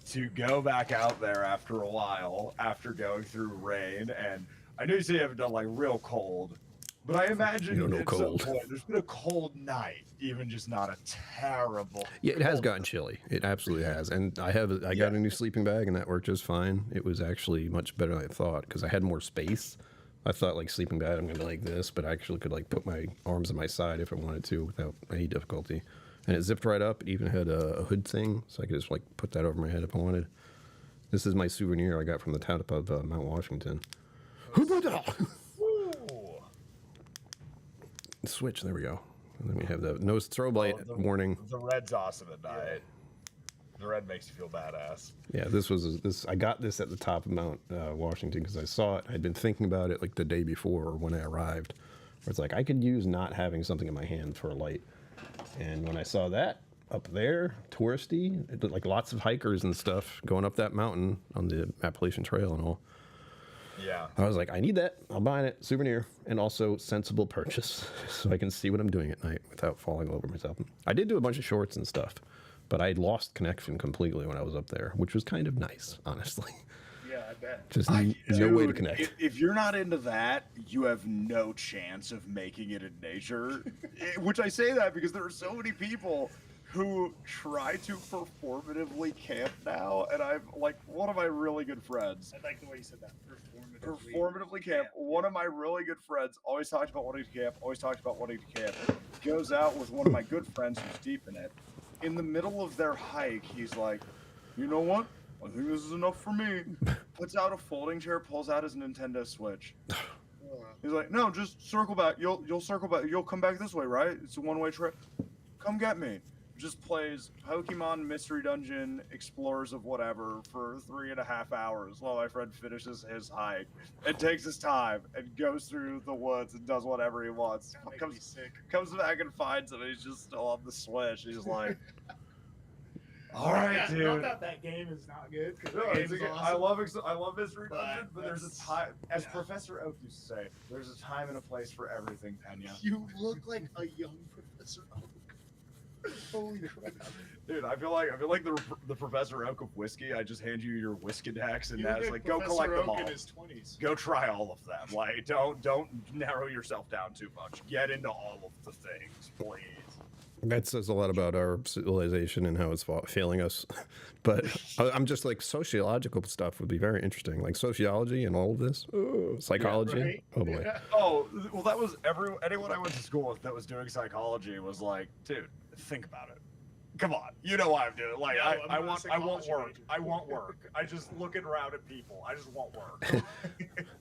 to go back out there after a while, after going through rain, and I know you say you haven't done like real cold, but I imagine You don't know at some cold. point there's been a cold night, even just not a terrible. Yeah, it has cold gotten chilly. It absolutely has. And I got a new sleeping bag, and that worked just fine. It was actually much better than I thought because I had more space. I thought like sleeping bag, I'm gonna be like this, but I actually could like put my arms on my side if I wanted to without any difficulty. And it zipped right up. It even had a hood thing, so I could just like put that over my head if I wanted. This is my souvenir I got from the town of Mount Washington. Switch, there we go. And then we have the nose throw light warning. The red's awesome at night. The red makes you feel badass. Yeah, this. I got this at the top of Mount Washington because I saw it. I'd been thinking about it like the day before or when I arrived. Where it's like I could use not having something in my hand for a light. And when I saw that up there, touristy, it looked like lots of hikers and stuff going up that mountain on the Appalachian Trail and all. Yeah. I was like, I need that. I'll buy it. Souvenir. And also sensible purchase so I can see what I'm doing at night without falling over myself. I did do a bunch of shorts and stuff, but I lost connection completely when I was up there, which was kind of nice, honestly. Yeah, I bet. Just no way to connect. If you're not into that, you have no chance of making it in nature. Which I say that because there are so many people who try to performatively camp now, and I'm like one of my really good friends. I like the way you said that. Performatively camp. One of my really good friends always talks about wanting to camp. Always talks about wanting to camp. Goes out with one of my good friends who's deep in it. In the middle of their hike, he's like, "You know what? I think this is enough for me." Puts out a folding chair, pulls out his Nintendo Switch. He's like, "No, just circle back. You'll circle back. You'll come back this way, right? It's a one-way trip. Come get me." Just plays Pokemon Mystery Dungeon Explorers of whatever for 3.5 hours while my friend finishes his hike and takes his time and goes through the woods and does whatever he wants. Comes back and finds him and he's just still on the Switch. He's like, all right, dude. Not that game is not good. No, I love Mystery Dungeon, but there's a time, as yeah. Professor Oak used to say, there's a time and a place for everything, Pena. You look like a young Professor Oak. Holy crap. Dude, I feel like the Professor Oak of whiskey. I just hand you your whiskey decks and that's like, go Professor collect them Oak all. in his 20s. Go try all of them. Like, don't narrow yourself down too much. Get into all of the things, please. That says a lot about our civilization and how it's failing us. But I'm just like sociological stuff would be very interesting. Like sociology and all of this. Ooh, psychology. Yeah, right? Oh boy. Yeah. Oh, well, that was anyone I went to school with that was doing psychology was like, dude, think about it. Come on, you know why I'm doing it. Like, No, I I'm not a want psychology work. major. I want work. I just looking around at people. I just want work.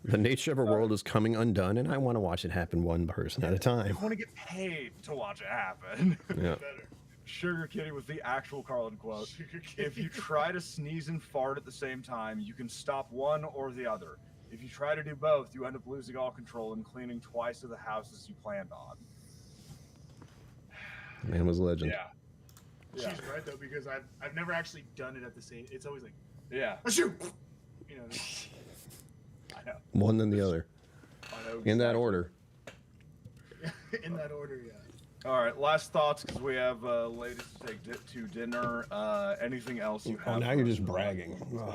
The nature of our world is coming undone, and I want to watch it happen one person at a time. I want to get paid to watch it happen. Yeah. Better. Sugar Kitty with the actual Carlin quote. Sugar Kitty. If you try to sneeze and fart at the same time, you can stop one or the other. If you try to do both, you end up losing all control and cleaning twice of the houses you planned on. Man was a legend. Yeah. She's right though, because I've never actually done it at the same. It's always like, Yeah. shoot, you know. I know. One then the other. I know In that exactly. order. In that order, yeah. All right, last thoughts because we have ladies to take to dinner. Anything else you have? Oh, now you're just bragging. Ugh.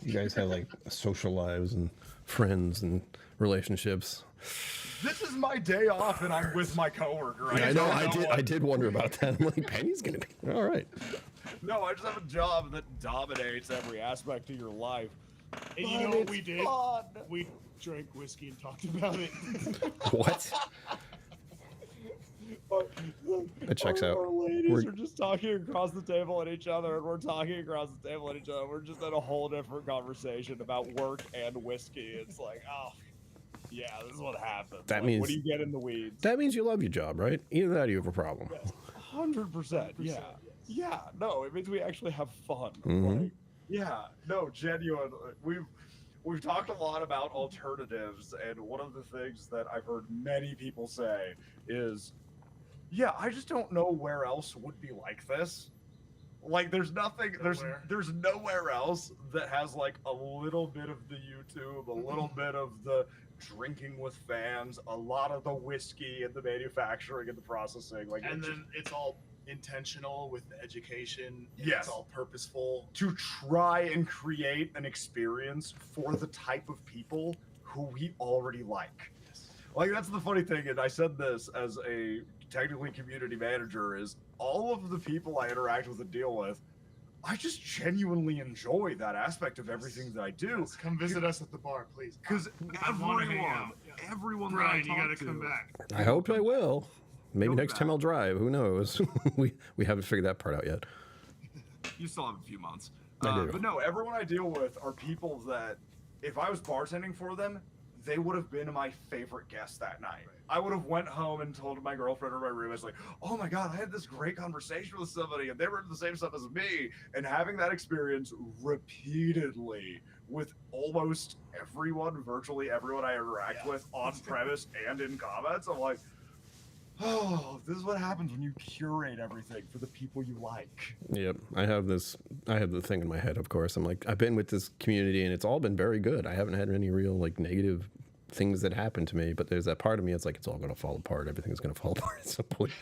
You guys have like social lives and friends and relationships. This is my day off, and I'm with my coworker. Yeah, I know. don't I did wonder about that. I'm like, Penny's gonna be all right. No, I just have a job that dominates every aspect of your life. And you know what we did? We drank whiskey and talked about it. What? That checks out. Our ladies We're- are just talking across the table at each other, and we're talking across the table at each other. We're just in a whole different conversation about work and whiskey. It's like, oh, yeah, this is what happens. That Like, means- what do you get in the weeds? That means you love your job, right? Either that or you have a problem. 100%. Yeah. yes. Yeah. No, it means we actually have fun. Mhm. Like, yeah. No, genuine. We've talked a lot about alternatives, and one of the things that I've heard many people say is, yeah, I just don't know where else would be like this. Like, there's nothing, Nowhere. there's nowhere else that has like a little bit of the YouTube, a little bit of the drinking with fans, a lot of the whiskey and the manufacturing and the processing. Like, And it's then it's all intentional with the education. And Yes. It's all purposeful. to try and create an experience for the type of people who we already like. Like, that's the funny thing, and I said this as a technically community manager, is all of the people I interact with and deal with, I just genuinely enjoy that aspect of everything that I do. Yes, come visit us at the bar, please. Because I wanna hang out. everyone Brian, that I you talk gotta come back. I hope I will. Maybe You'll be next time back. I'll drive. Who knows? we haven't figured that part out yet. You still have a few months. I do. But no, everyone I deal with are people that, if I was bartending for them, they would have been my favorite guest that night. Right. I would have went home and told my girlfriend or my roommate, like, oh my God, I had this great conversation with somebody and they were into the same stuff as me. And having that experience repeatedly with almost everyone, virtually everyone I interact with on premise and in comments, I'm like, oh, this is what happens when you curate everything for the people you like. Yep, I have the thing in my head, of course. I'm like, I've been with this community and it's all been very good. I haven't had any real like negative things that happen to me, but there's that part of me, it's like, it's all going to fall apart. Everything's going to fall apart at some point,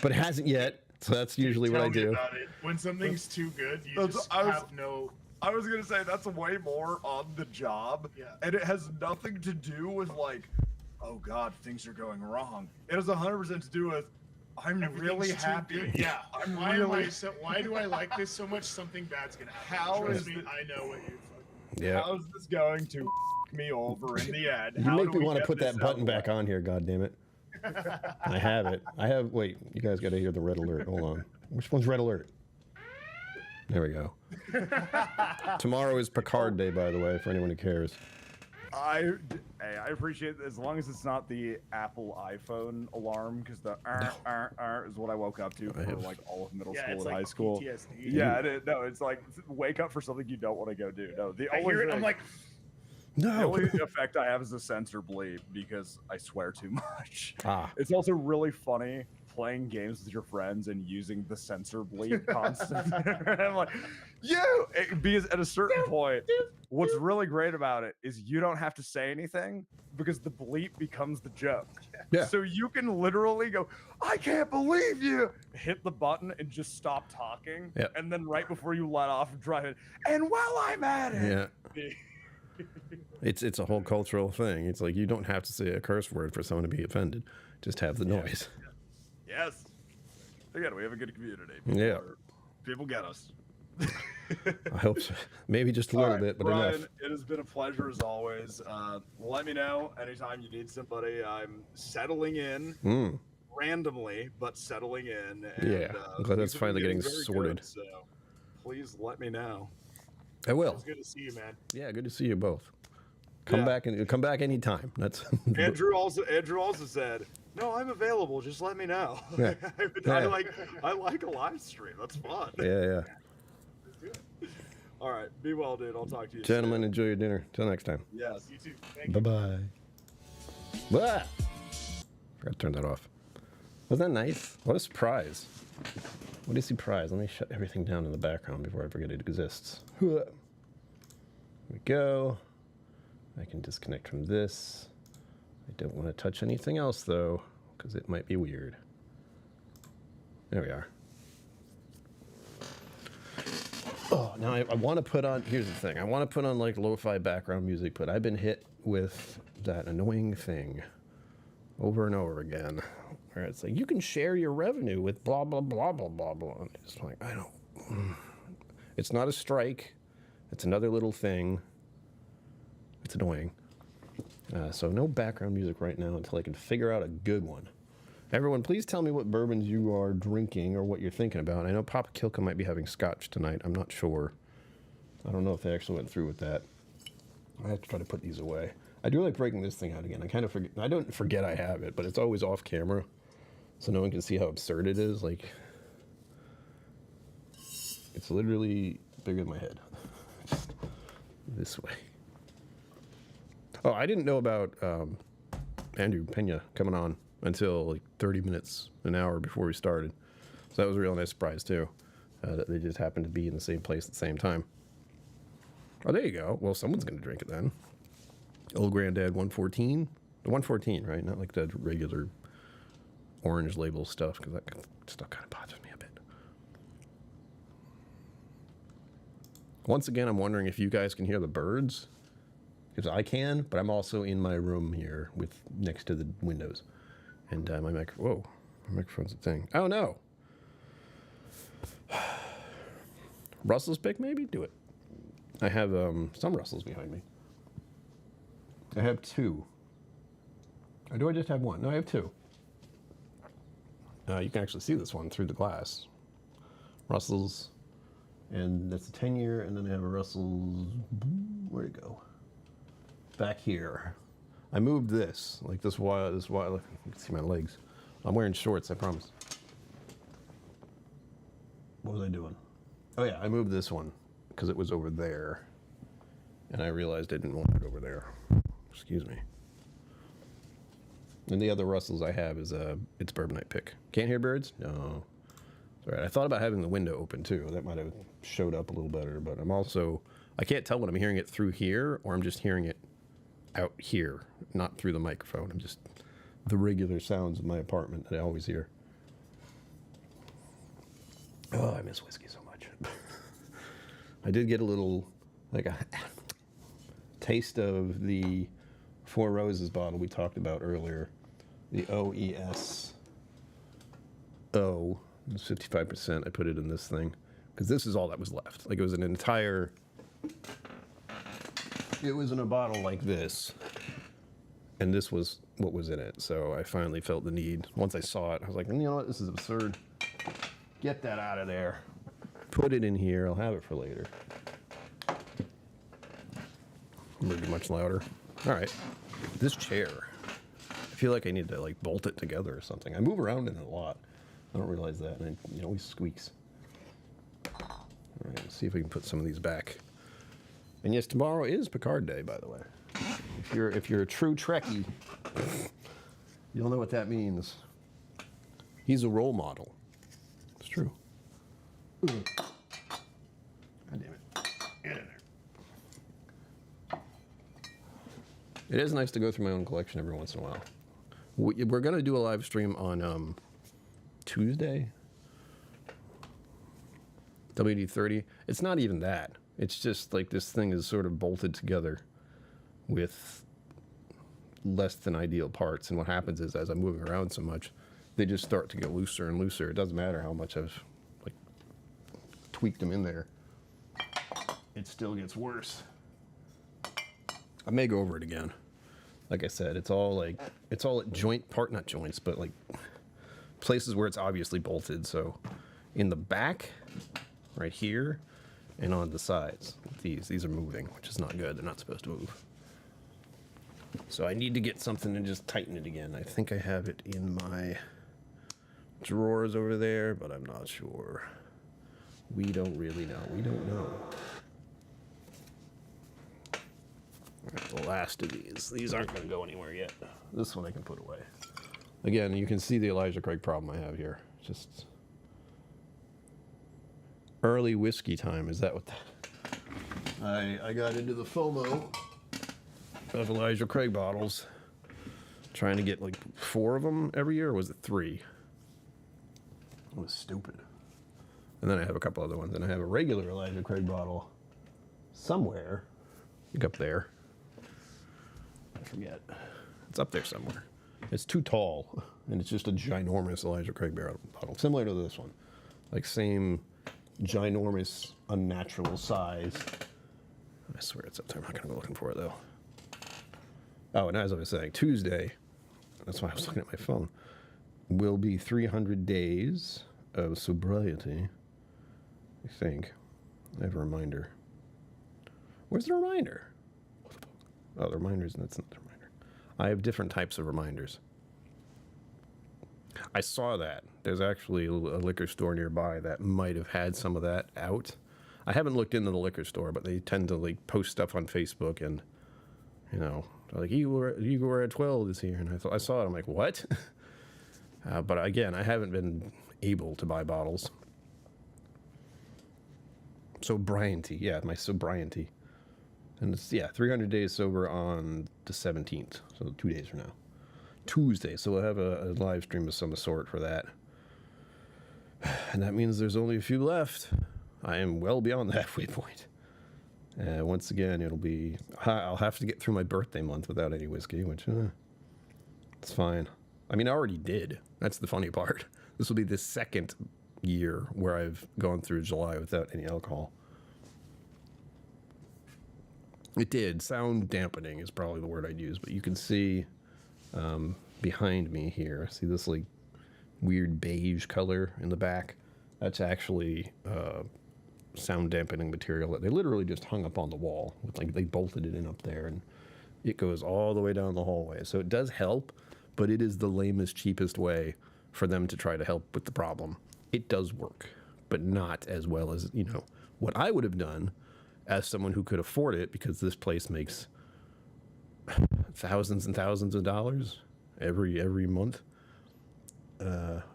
but it hasn't yet. So that's usually what I Tell me do. about it. When something's too good, you That's- just I was- have no. I was gonna say that's way more on the job, Yeah. and it has nothing to do with like, oh God, things are going wrong. It has 100% to do with I'm really Everything's too happy. good. Yeah, I'm why really. why do I like this so much? Something bad's gonna happen. How Trust is me, it- I know what you're fucking. Yeah, How's this going to me over in the end? you make me want to put that button back on here. God damn it! I have it. I have. Wait, you guys got to hear the red alert. Hold on. Which one's red alert? There we go. Tomorrow is Picard Day, by the way, for anyone who cares. I appreciate it as long as it's not the Apple iPhone alarm, because the is what I woke up to for like all of middle Yeah, school it's and like high school. PTSD. Yeah, no, it's like wake up for something you don't want to go do. No, the I only hear it. thing- I'm like, the No. only effect I have is a sensor bleep because I swear too much. Ah. It's also really funny playing games with your friends and using the sensor bleep constantly. I'm like, because at a certain point, what's really great about it is you don't have to say anything because the bleep becomes the joke. Yeah. So you can literally go, I can't believe you, hit the button and just stop talking. Yep. And then right before you let off, drive it. And while I'm at it, Yeah. It's a whole cultural thing. It's like you don't have to say a curse word for someone to be offended. Just have the noise. yes. Again, we have a good community. Yeah. People get us. I hope so. Maybe just a little bit, but Brian, enough. it has been a pleasure as always. Let me know anytime you need somebody. I'm settling in Mm. randomly, but settling in. And, Yeah, I'm glad that's things have been finally getting very sorted. good, so please let me know. I will. it's good to see you, man. Yeah, good to see you both. Come Yeah. back and come back anytime. That's Andrew also said, "No, I'm available. Just let me know." Yeah. I Yeah. like a live stream. That's fun. yeah. Let's do it. All right, be well, dude. I'll talk to you, Gentlemen, soon. enjoy your dinner. Till next time. Yes. You too. Thank you. Bye bye. Forgot to turn that off. Wasn't that nice? What a surprise. What a surprise. Let me shut everything down in the background before I forget it exists. Here we go. I can disconnect from this. I don't want to touch anything else though, because it might be weird. There we are. Oh, now I want to put on, here's the thing. I want to put on like lo-fi background music, but I've been hit with that annoying thing over and over again, where it's like, you can share your revenue with blah, blah, blah, blah, blah, blah. And it's like, I don't, it's not a strike. It's another little thing. It's annoying. So no background music right now until I can figure out a good one. Everyone, please tell me what bourbons you are drinking or what you're thinking about. I know Papa KillCo might be having Scotch tonight. I'm not sure. I don't know if they actually went through with that. I have to try to put these away. I do like breaking this thing out again. I kind of forget. I don't forget I have it, but it's always off camera, so no one can see how absurd it is. Like, it's literally bigger than my head. Just this way. Oh, I didn't know about Andrew Pena coming on until like 30 minutes, an hour before we started. So that was a real nice surprise too. That they just happened to be in the same place at the same time. Oh, there you go. Well, someone's going to drink it then. Old Granddad 114. The 114, right? Not like the regular orange label stuff, because that stuff kind of bothers me a bit. Once again, I'm wondering if you guys can hear the birds. Because I can, but I'm also in my room here with next to the windows. And my microphone's a thing. Oh no! Russell's pick, maybe? Do it. I have some Russells behind me. I have two. Or do I just have one? No, I have two. You can actually see this one through the glass. Russell's, and that's a 10-year, and then I have a Russell's, where'd it go? Back here. I moved this, like this while, look, you can see my legs. I'm wearing shorts, I promise. What was I doing? Oh yeah, I moved this one, because it was over there, and I realized I didn't want it over there. Excuse me. And the other Russells I have is it's Bourbonite pick. Can't hear birds? No. It's all right. I thought about having the window open too. That might have showed up a little better, but I can't tell when I'm hearing it through here or I'm just hearing it out here, not through the microphone. I'm just the regular sounds of my apartment that I always hear. Oh, I miss whiskey so much. I did get a little, like a taste of the Four Roses bottle we talked about earlier. The OES O, 55%. I put it in this thing because this is all that was left. Like it was an entire, it was in a bottle like this, and this was what was in it. So I finally felt the need. Once I saw it, I was like, you know what, this is absurd. Get that out of there. Put it in here. I'll have it for later. Maybe much louder. All right. This chair, I feel like I need to like bolt it together or something. I move around in it a lot. I don't realize that, and it always squeaks. All right, let's see if we can put some of these back. And yes, tomorrow is Picard Day, by the way. If you're a true Trekkie, you'll know what that means. He's a role model. It's true. God damn it. Get in there. It is nice to go through my own collection every once in a while. We're going to do a live stream on Tuesday. WD-30. It's not even that. It's just like this thing is sort of bolted together with less than ideal parts. And what happens is as I'm moving around so much, they just start to get looser and looser. It doesn't matter how much I've like tweaked them in there. It still gets worse. I may go over it again. Like I said, it's all at not joints, but like places where it's obviously bolted. So in the back, right here, and on the sides, these are moving, which is not good. They're not supposed to move. So I need to get something and just tighten it again. I think I have it in my drawers over there, but I'm not sure. We don't really know. We don't know. The last of these aren't going to go anywhere yet. This one I can put away. Again, you can see the Elijah Craig problem I have here. Just early whiskey time. Is that what I got into the FOMO of Elijah Craig bottles, trying to get like 4 of them every year, or was it 3? It was stupid. And then I have a couple other ones, and I have a regular Elijah Craig bottle somewhere. I think up there. I forget. It's up there somewhere. It's too tall, and it's just a ginormous Elijah Craig bottle, similar to this one. Like same ginormous, unnatural size. I swear it's up there. I'm not going to go looking for it, though. Oh, and as I was saying, Tuesday, that's why I was looking at my phone, will be 300 days of sobriety, I think. I have a reminder. Where's the reminder? Oh, the reminders, that's not the reminder. I have different types of reminders. I saw that. There's actually a liquor store nearby that might have had some of that out. I haven't looked into the liquor store, but they tend to like post stuff on Facebook and, you know, like you were at 12 this year, and I saw it. I'm like, what? But again, I haven't been able to buy bottles. Sobriety, yeah, my sobriety. And it's, 300 days sober on the 17th, so 2 days from now. Tuesday, so we'll have a live stream of some sort for that. And that means there's only a few left. I am well beyond the halfway point. Once again, I'll have to get through my birthday month without any whiskey, which, it's fine. I mean, I already did. That's the funny part. This will be the second year where I've gone through July without any alcohol. It did. Sound dampening is probably the word I'd use, but you can see behind me here, see this like weird beige color in the back? That's actually sound dampening material that they literally just hung up on the wall. With, like, they bolted it in up there, and it goes all the way down the hallway. So it does help, but it is the lamest, cheapest way for them to try to help with the problem. It does work, but not as well as, you know, what I would have done as someone who could afford it, because this place makes thousands and thousands of dollars every month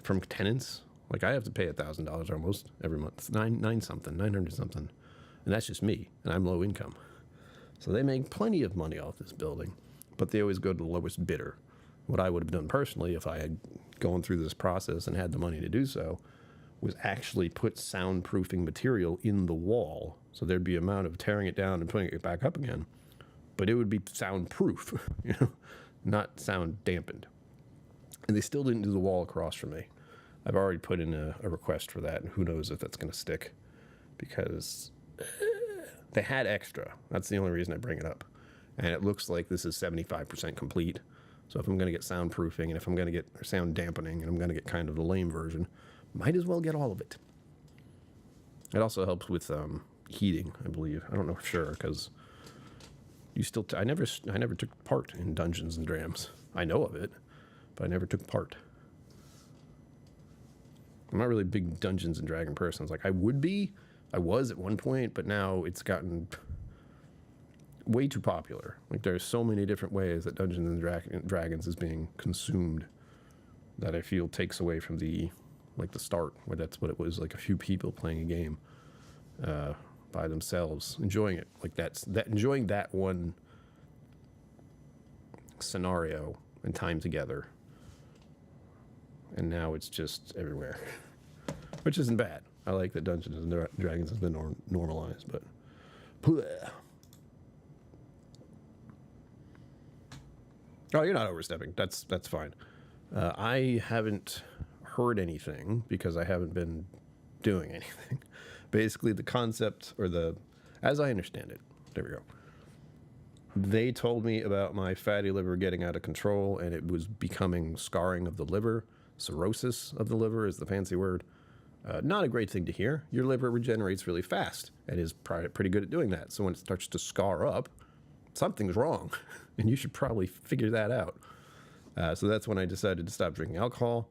from tenants. Like, I have to pay $1,000 almost every month. It's 900 something, and that's just me, and I'm low income. So they make plenty of money off this building, but they always go to the lowest bidder. What I would have done personally, if I had gone through this process and had the money to do so, was actually put soundproofing material in the wall. So there'd be amount of tearing it down and putting it back up again, but it would be soundproof, you know, not sound dampened. And they still didn't do the wall across from me. I've already put in a request for that, and who knows if that's going to stick, because they had extra. That's the only reason I bring it up. And it looks like this is 75% complete. So if I'm going to get soundproofing, and if I'm going to get sound dampening, and I'm going to get kind of the lame version, might as well get all of it. It also helps with heating, I believe. I don't know for sure, because you still I never took part in Dungeons and Drams. I know of it, but I never took part. I'm not really a big Dungeons and Dragon person. It's like, I was at one point, but now it's gotten way too popular. Like, there's so many different ways that Dungeons and Dragons is being consumed that I feel takes away from the start, where that's what it was, like a few people playing a game by themselves, enjoying it. Like, enjoying that one scenario and time together. And now it's just everywhere, which isn't bad. I like that Dungeons and Dragons has been normalized, but oh, you're not overstepping. That's fine. I haven't heard anything because I haven't been doing anything. Basically, the concept, or as I understand it, there we go. They told me about my fatty liver getting out of control, and it was becoming scarring of the liver. Cirrhosis of the liver is the fancy word. Not a great thing to hear. Your liver regenerates really fast and is pretty good at doing that. So when it starts to scar up, something's wrong, and you should probably figure that out. So that's when I decided to stop drinking alcohol.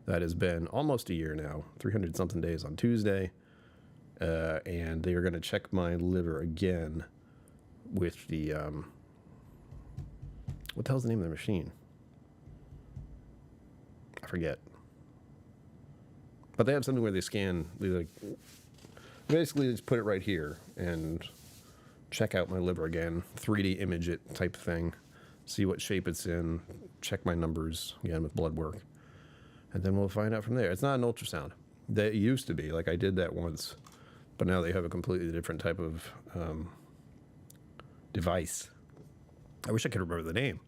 That has been almost a year now, 300-something days on Tuesday. And they are going to check my liver again with the, what the hell's the name of the machine? I forget. But they have something where they scan, basically just put it right here and check out my liver again, 3D image it type thing, see what shape it's in, check my numbers again with blood work. And then we'll find out from there. It's not an ultrasound. That used to be, like, I did that once, but now they have a completely different type of device. I wish I could remember the name.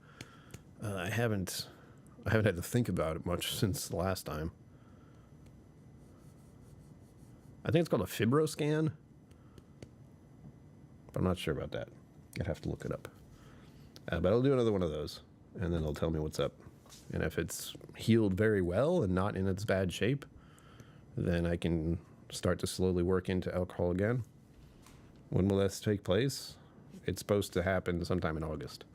I haven't had to think about it much since the last time. I think it's called a fibroscan, but I'm not sure about that. I'd have to look it up. But I'll do another one of those, and then they'll tell me what's up. And if it's healed very well and not in its bad shape, then I can start to slowly work into alcohol again. When will this take place? It's supposed to happen sometime in August.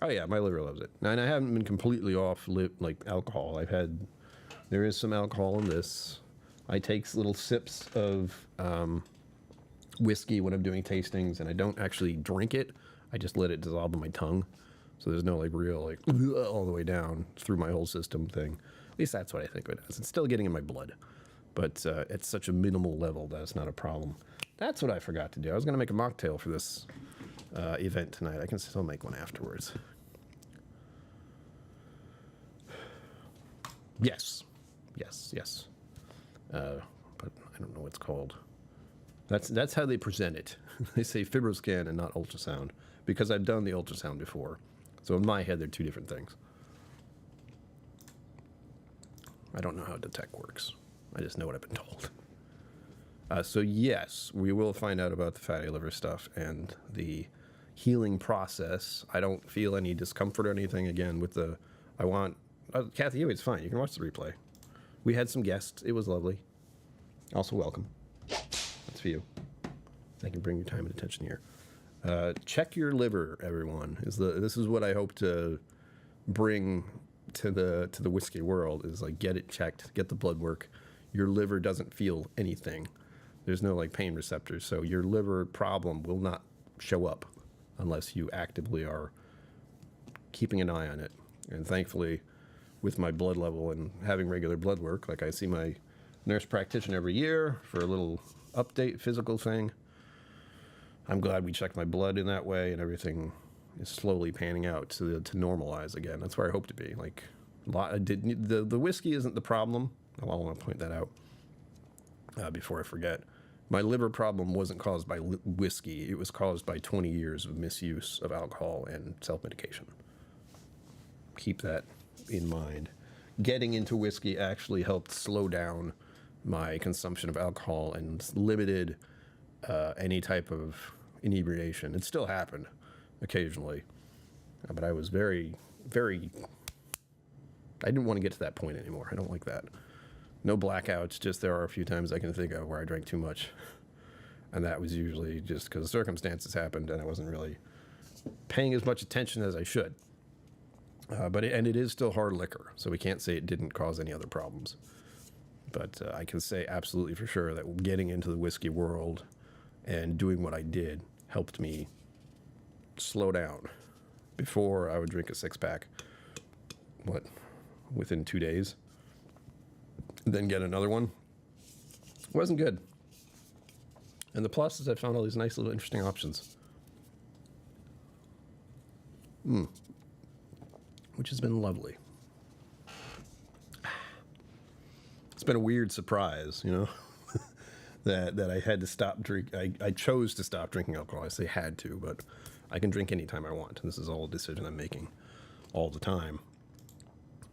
Oh yeah, my liver loves it. And I haven't been completely off alcohol. There is some alcohol in this. I take little sips of whiskey when I'm doing tastings, and I don't actually drink it. I just let it dissolve in my tongue. So there's no real all the way down through my whole system thing. At least that's what I think of it as. It's still getting in my blood, but at such a minimal level that it's not a problem. That's what I forgot to do. I was going to make a mocktail for this event tonight. I can still make one afterwards. Yes. But I don't know what it's called. That's how they present it. They say fibroscan and not ultrasound, because I've done the ultrasound before. So in my head, they're two different things. I don't know how detect works. I just know what I've been told. So yes, we will find out about the fatty liver stuff and the healing process. I don't feel any discomfort or anything. Again, with the, Kathy, it's fine. You can watch the replay. We had some guests. It was lovely. Also welcome. That's for you. Thank you for bringing your time and attention here. Check your liver, everyone. This is what I hope to bring to the whiskey world, is like, get it checked, get the blood work. Your liver doesn't feel anything. There's no like pain receptors, so your liver problem will not show up unless you actively are keeping an eye on it. And thankfully, with my blood level and having regular blood work, like I see my nurse practitioner every year for a little update physical thing. I'm glad we checked my blood in that way, and everything is slowly panning out to normalize again. That's where I hope to be. Like, the whiskey isn't the problem. I want to point that out before I forget. My liver problem wasn't caused by whiskey. It was caused by 20 years of misuse of alcohol and self-medication. Keep that in mind. Getting into whiskey actually helped slow down my consumption of alcohol and limited any type of inebriation. It still happened occasionally, but I was very, very, I didn't want to get to that point anymore. I don't like that. No blackouts, just there are a few times I can think of where I drank too much. And that was usually just because circumstances happened and I wasn't really paying as much attention as I should. But it is still hard liquor, so we can't say it didn't cause any other problems. But I can say absolutely for sure that getting into the whiskey world and doing what I did helped me slow down. Before, I would drink a six-pack, within 2 days. Then get another one. It wasn't good. And the plus is I found all these nice little interesting options. Which has been lovely. It's been a weird surprise, you know, that I had to stop I chose to stop drinking alcohol. I say had to, but I can drink anytime I want. This is all a decision I'm making all the time.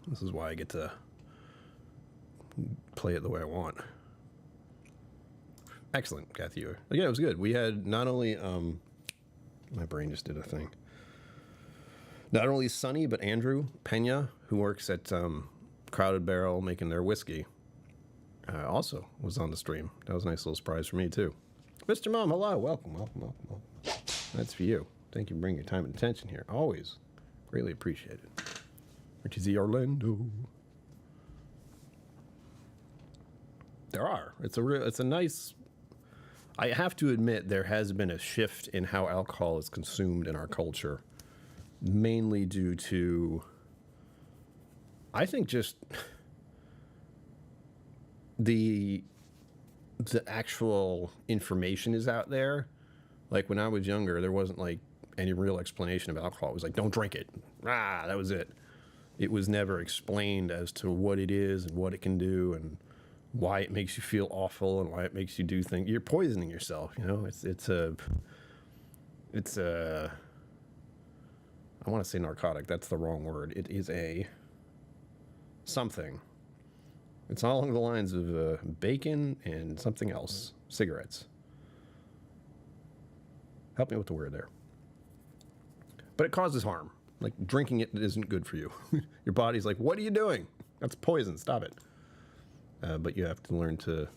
This is why I get to play it the way I want. Excellent, Kathy. Yeah, it was good. We had not only, my brain just did a thing. Not only Sonny, but Andrew Pena, who works at Crowded Barrel making their whiskey, also was on the stream. That was a nice little surprise for me, too. Mr. Mom, hello. Welcome. That's for you. Thank you for bringing your time and attention here. Always greatly appreciated. Richie Z. Orlando. There are. It's a nice... I have to admit there has been a shift in how alcohol is consumed in our culture, mainly due to, I think, just the actual information is out there. Like when I was younger, there wasn't like any real explanation of alcohol. It was like, don't drink it. That was it. It was never explained as to what it is and what it can do and why it makes you feel awful and why it makes you do things. You're poisoning yourself, you know. It's a I want to say narcotic. That's the wrong word. It is a something. It's all along the lines of bacon and something else. Cigarettes. Help me with the word there. But it causes harm. Like drinking it isn't good for you. Your body's like, what are you doing? That's poison. Stop it. But you have to learn to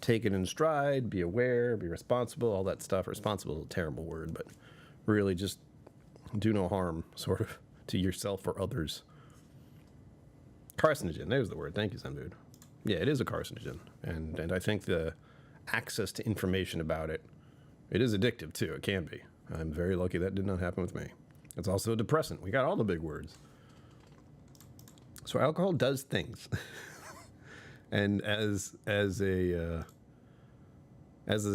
take it in stride, be aware, be responsible, all that stuff. Responsible is a terrible word, but really just do no harm, sort of, to yourself or others. Carcinogen, there's the word. Thank you, Zendude. Yeah, it is a carcinogen. And I think the access to information about it, it is addictive, too. It can be. I'm very lucky that did not happen with me. It's also a depressant. We got all the big words. So alcohol does things. And as the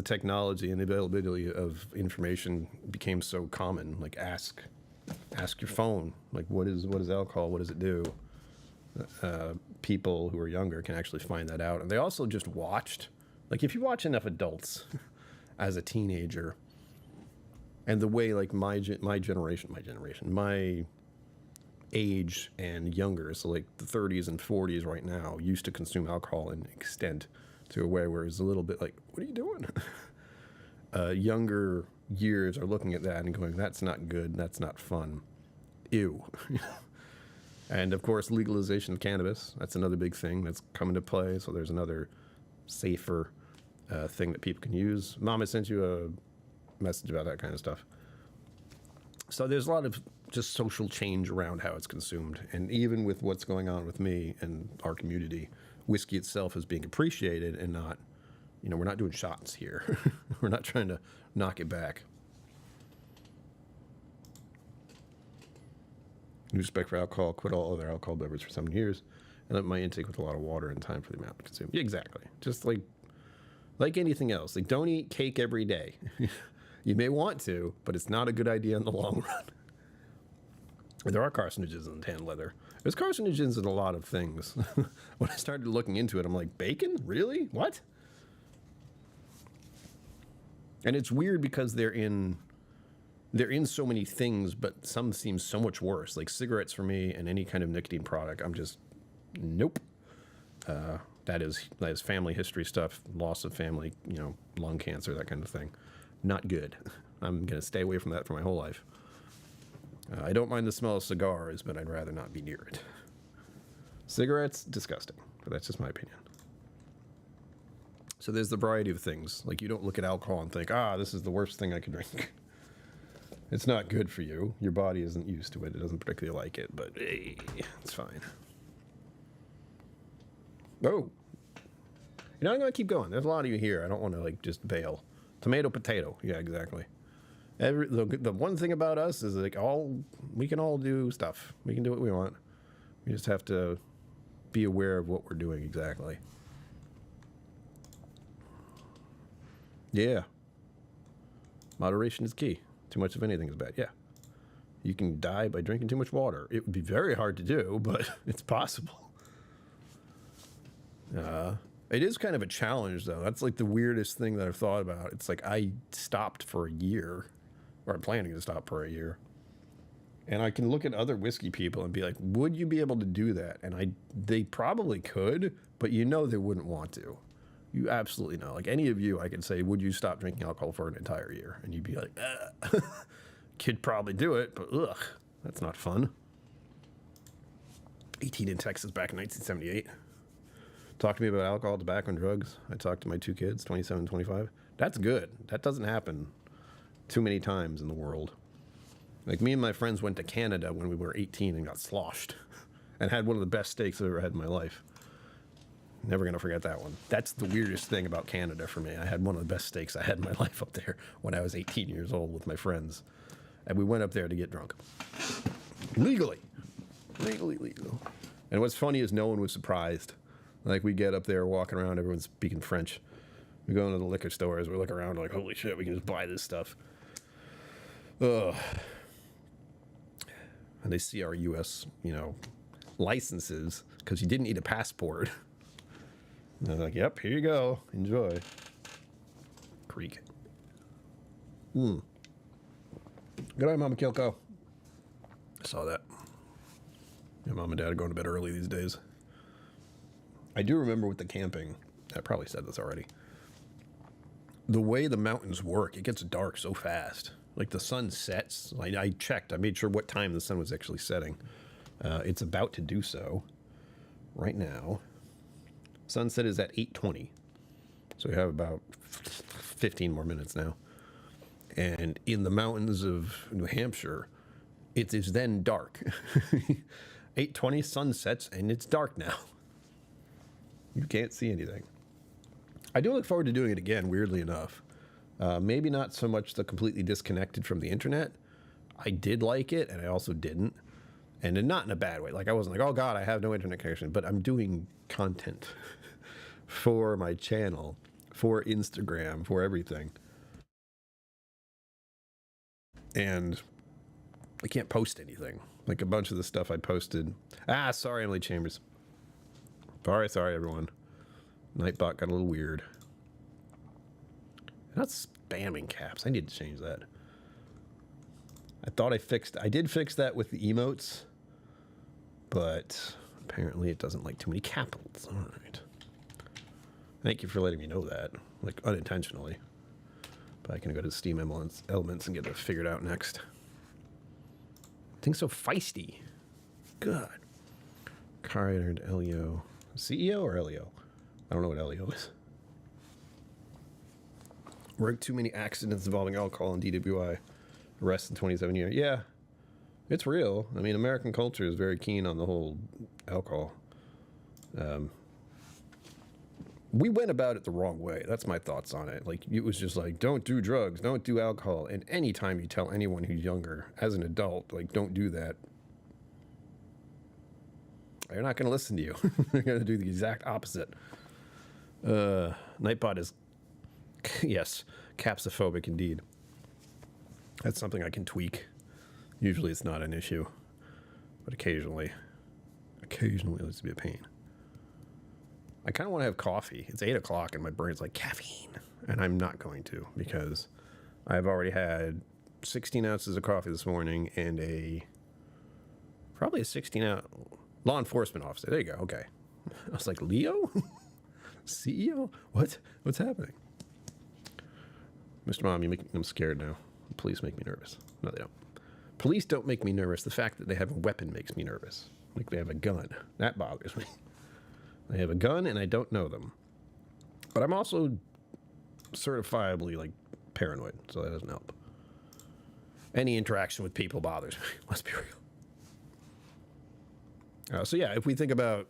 technology and the availability of information became so common, like ask your phone, like what is alcohol? What does it do? People who are younger can actually find that out. And they also just watched, like if you watch enough adults as a teenager, and the way like my age and younger. So like the 30s and 40s right now used to consume alcohol in extent to a way where it's a little bit like, what are you doing? Younger years are looking at that and going, that's not good, that's not fun. Ew. And of course, legalization of cannabis, that's another big thing that's come into play. So there's another safer thing that people can use. Mama sent you a message about that kind of stuff. So there's a lot of just social change around how it's consumed. And even with what's going on with me and our community, whiskey itself is being appreciated and not, you know, we're not doing shots here. We're not trying to knock it back. New respect for alcohol, quit all other alcohol beverages for 7 years, and limit my intake with a lot of water and time for the amount to consume. Yeah, exactly. Just like anything else. Like, don't eat cake every day. You may want to, but it's not a good idea in the long run. There are carcinogens in tan leather. There's carcinogens in a lot of things. When I started looking into it, I'm like, bacon? Really? What? And it's weird because they're in so many things, but some seem so much worse. Like cigarettes for me and any kind of nicotine product, I'm just, nope. That is family history stuff, loss of family, you know, lung cancer, that kind of thing. Not good. I'm going to stay away from that for my whole life. I don't mind the smell of cigars, but I'd rather not be near it. Cigarettes, disgusting, but that's just my opinion. So there's the variety of things. Like, you don't look at alcohol and think, this is the worst thing I could drink. It's not good for you. Your body isn't used to it. It doesn't particularly like it, but hey, it's fine. Oh. You know, I'm going to keep going. There's a lot of you here. I don't want to, like, just bail. Tomato, potato. Yeah, exactly. The one thing about us is, like, we can all do stuff. We can do what we want. We just have to be aware of what we're doing exactly. Yeah. Moderation is key. Too much of anything is bad. Yeah. You can die by drinking too much water. It would be very hard to do, but it's possible. It is kind of a challenge, though. That's like the weirdest thing that I've thought about. It's like I stopped for a year, or I'm planning to stop for a year. And I can look at other whiskey people and be like, would you be able to do that? And they probably could, but you know they wouldn't want to. You absolutely know. Like any of you, I could say, would you stop drinking alcohol for an entire year? And you'd be like, could probably do it, but ugh, that's not fun. 18 in Texas back in 1978. Talk to me about alcohol, tobacco, and drugs. I talked to my 2 kids, 27 and 25. That's good. That doesn't happen too many times in the world. Like, me and my friends went to Canada when we were 18 and got sloshed and had one of the best steaks I've ever had in my life. Never going to forget that one. That's the weirdest thing about Canada for me. I had one of the best steaks I had in my life up there when I was 18 years old with my friends. And we went up there to get drunk. Legally. Legally legal. And what's funny is no one was surprised. Like, we get up there walking around, everyone's speaking French. We go into the liquor stores, we look around like, holy shit, we can just buy this stuff. Ugh. And they see our U.S., licenses, because you didn't need a passport. And they're like, yep, here you go. Enjoy. Creek. Good night, Mama KillCo. I saw that. Yeah, Mom and Dad are going to bed early these days. I do remember with the camping, I probably said this already, the way the mountains work, it gets dark so fast. Like, the sun sets. I checked. I made sure what time the sun was actually setting. It's about to do so right now. Sunset is at 8:20. So we have about 15 more minutes now. And in the mountains of New Hampshire, it is then dark. 8:20, sun sets, and it's dark now. You can't see anything. I do look forward to doing it again, weirdly enough. Maybe not so much the completely disconnected from the internet. I did like it, and I also didn't. And not in a bad way. Like, I wasn't like, oh God, I have no internet connection. But I'm doing content for my channel, for Instagram, for everything. And I can't post anything. Like, a bunch of the stuff I posted. Sorry, Emily Chambers. Sorry, everyone. Nightbot got a little weird. Not spamming caps. I need to change that. I thought I did fix that with the emotes. but apparently it doesn't like too many capitals. All right. Thank you for letting me know that, like unintentionally. But I can go to Steam Elements and get it figured out next. Thing's so feisty. God. Car entered LEO. CEO or LEO? I don't know what LEO is. Worked too many accidents involving alcohol and DWI. Arrest in 27 years. Yeah, it's real. I mean, American culture is very keen on the whole alcohol. We went about it the wrong way. That's my thoughts on it. Like, it was just like, don't do drugs, don't do alcohol. And anytime you tell anyone who's younger, as an adult, like, don't do that, they're not going to listen to you. They're going to do the exact opposite. Nightbot is, yes, capsophobic indeed. That's something I can tweak. Usually it's not an issue, but occasionally it likes to be a pain. I kind of want to have coffee. It's 8 o'clock and my brain's like, caffeine. And I'm not going to, because I've already had 16 ounces of coffee this morning and probably a 16 ounce law enforcement officer. There you go. Okay. I was like, Leo? CEO? What's happening? Mr. Mom, I'm scared now. Police make me nervous. No, they don't. Police don't make me nervous. The fact that they have a weapon makes me nervous. Like they have a gun. That bothers me. They have a gun and I don't know them. But I'm also certifiably like paranoid, so that doesn't help. Any interaction with people bothers me. Let's be real. So yeah, if we think about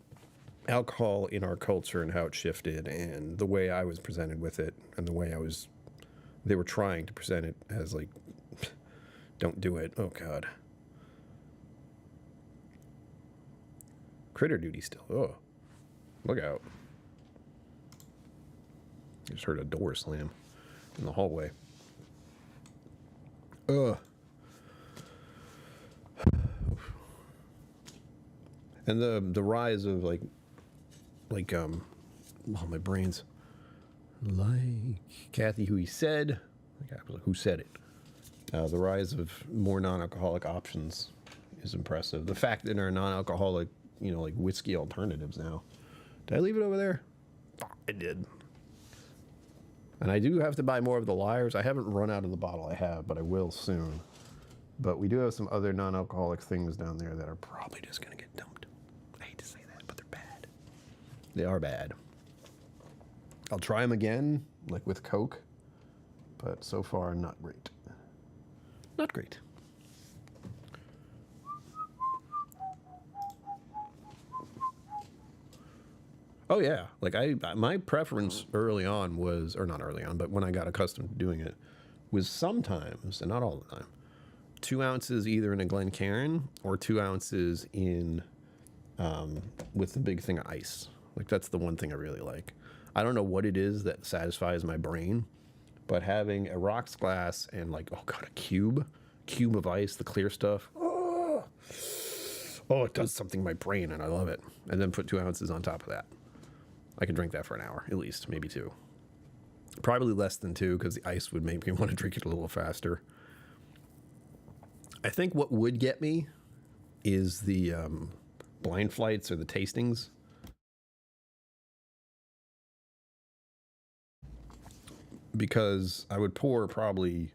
alcohol in our culture and how it shifted and the way I was presented with it and the way they were trying to present it as like, don't do it. Oh God. Critter duty still. Oh, look out. I just heard a door slam in the hallway. Ugh. And the rise of like oh, my brain's like Kathy, who he said, like I was like, who said it? The rise of more non-alcoholic options is impressive. The fact that there are non-alcoholic, like whiskey alternatives now. Did I leave it over there? I did. And I do have to buy more of the Liars. I haven't run out of the bottle I have, but I will soon. But we do have some other non-alcoholic things down there that are probably just going to get dumped. I hate to say that, but they're bad. They are bad. I'll try them again, like with Coke, but so far, not great. Not great. Oh yeah, like my preference early on was, or not early on, but when I got accustomed to doing it, was sometimes, and not all the time, 2 ounces either in a Glencairn or 2 ounces in, with the big thing of ice. Like that's the one thing I really like. I don't know what it is that satisfies my brain, but having a rocks glass and like, oh God, a cube of ice, the clear stuff. Oh, it does something to my brain and I love it. And then put 2 ounces on top of that. I can drink that for an hour, at least, maybe 2. Probably less than 2 because the ice would make me want to drink it a little faster. I think what would get me is the blind flights or the tastings. Because I would pour probably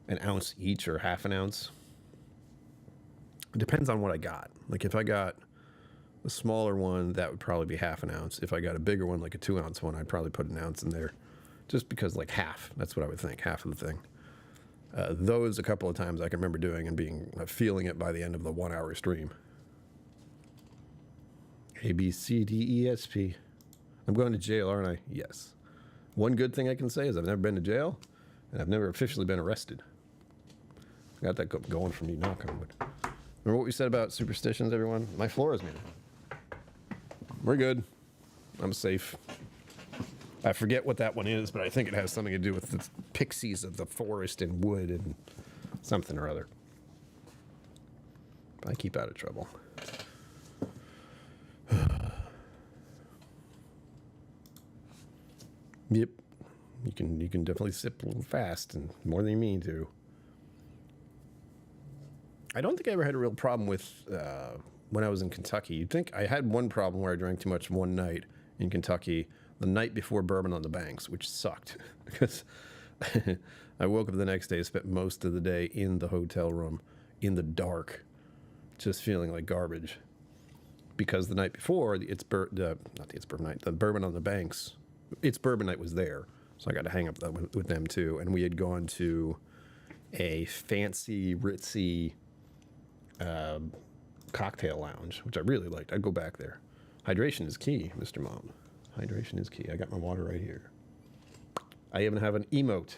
an ounce each or half an ounce. It depends on what I got. Like if I got a smaller one, that would probably be half an ounce. If I got a bigger one, like a 2 ounce one, I'd probably put an ounce in there. Just because like half, that's what I would think, half of the thing. Those a couple of times I can remember doing and feeling it by the end of the 1 hour stream. A, B, C, D, E, S, P. I'm going to jail, aren't I? Yes. One good thing I can say is I've never been to jail, and I've never officially been arrested. I got that going for me, knock on wood. Remember what we said about superstitions, everyone? My floor is muted. We're good. I'm safe. I forget what that one is, but I think it has something to do with the pixies of the forest and wood and something or other. I keep out of trouble. Yep, you can definitely sip a little fast and more than you mean to. I don't think I ever had a real problem with when I was in Kentucky. You'd think I had one problem where I drank too much one night in Kentucky, the night before Bourbon on the Banks, which sucked because I woke up the next day, spent most of the day in the hotel room in the dark, just feeling like garbage. Because the night before, the Bourbon on the Banks, It's Bourbon Night was there, so I got to hang up with them too. And we had gone to a fancy, ritzy cocktail lounge, which I really liked. I'd go back there. Hydration is key, Mr. Mom. Hydration is key. I got my water right here. I even have an emote.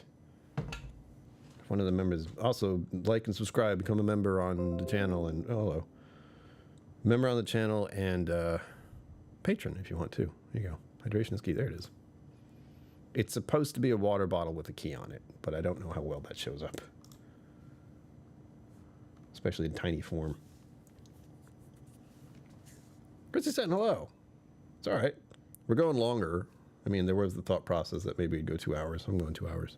One of the members. Also, like and subscribe. Become a member on the channel. And oh, hello. Member on the channel and patron if you want to. There you go. Hydration is key. There it is. It's supposed to be a water bottle with a key on it, but I don't know how well that shows up. Especially in tiny form. Chrissy said hello. It's all right. We're going longer. I mean, there was the thought process that maybe we'd go 2 hours. I'm going 2 hours.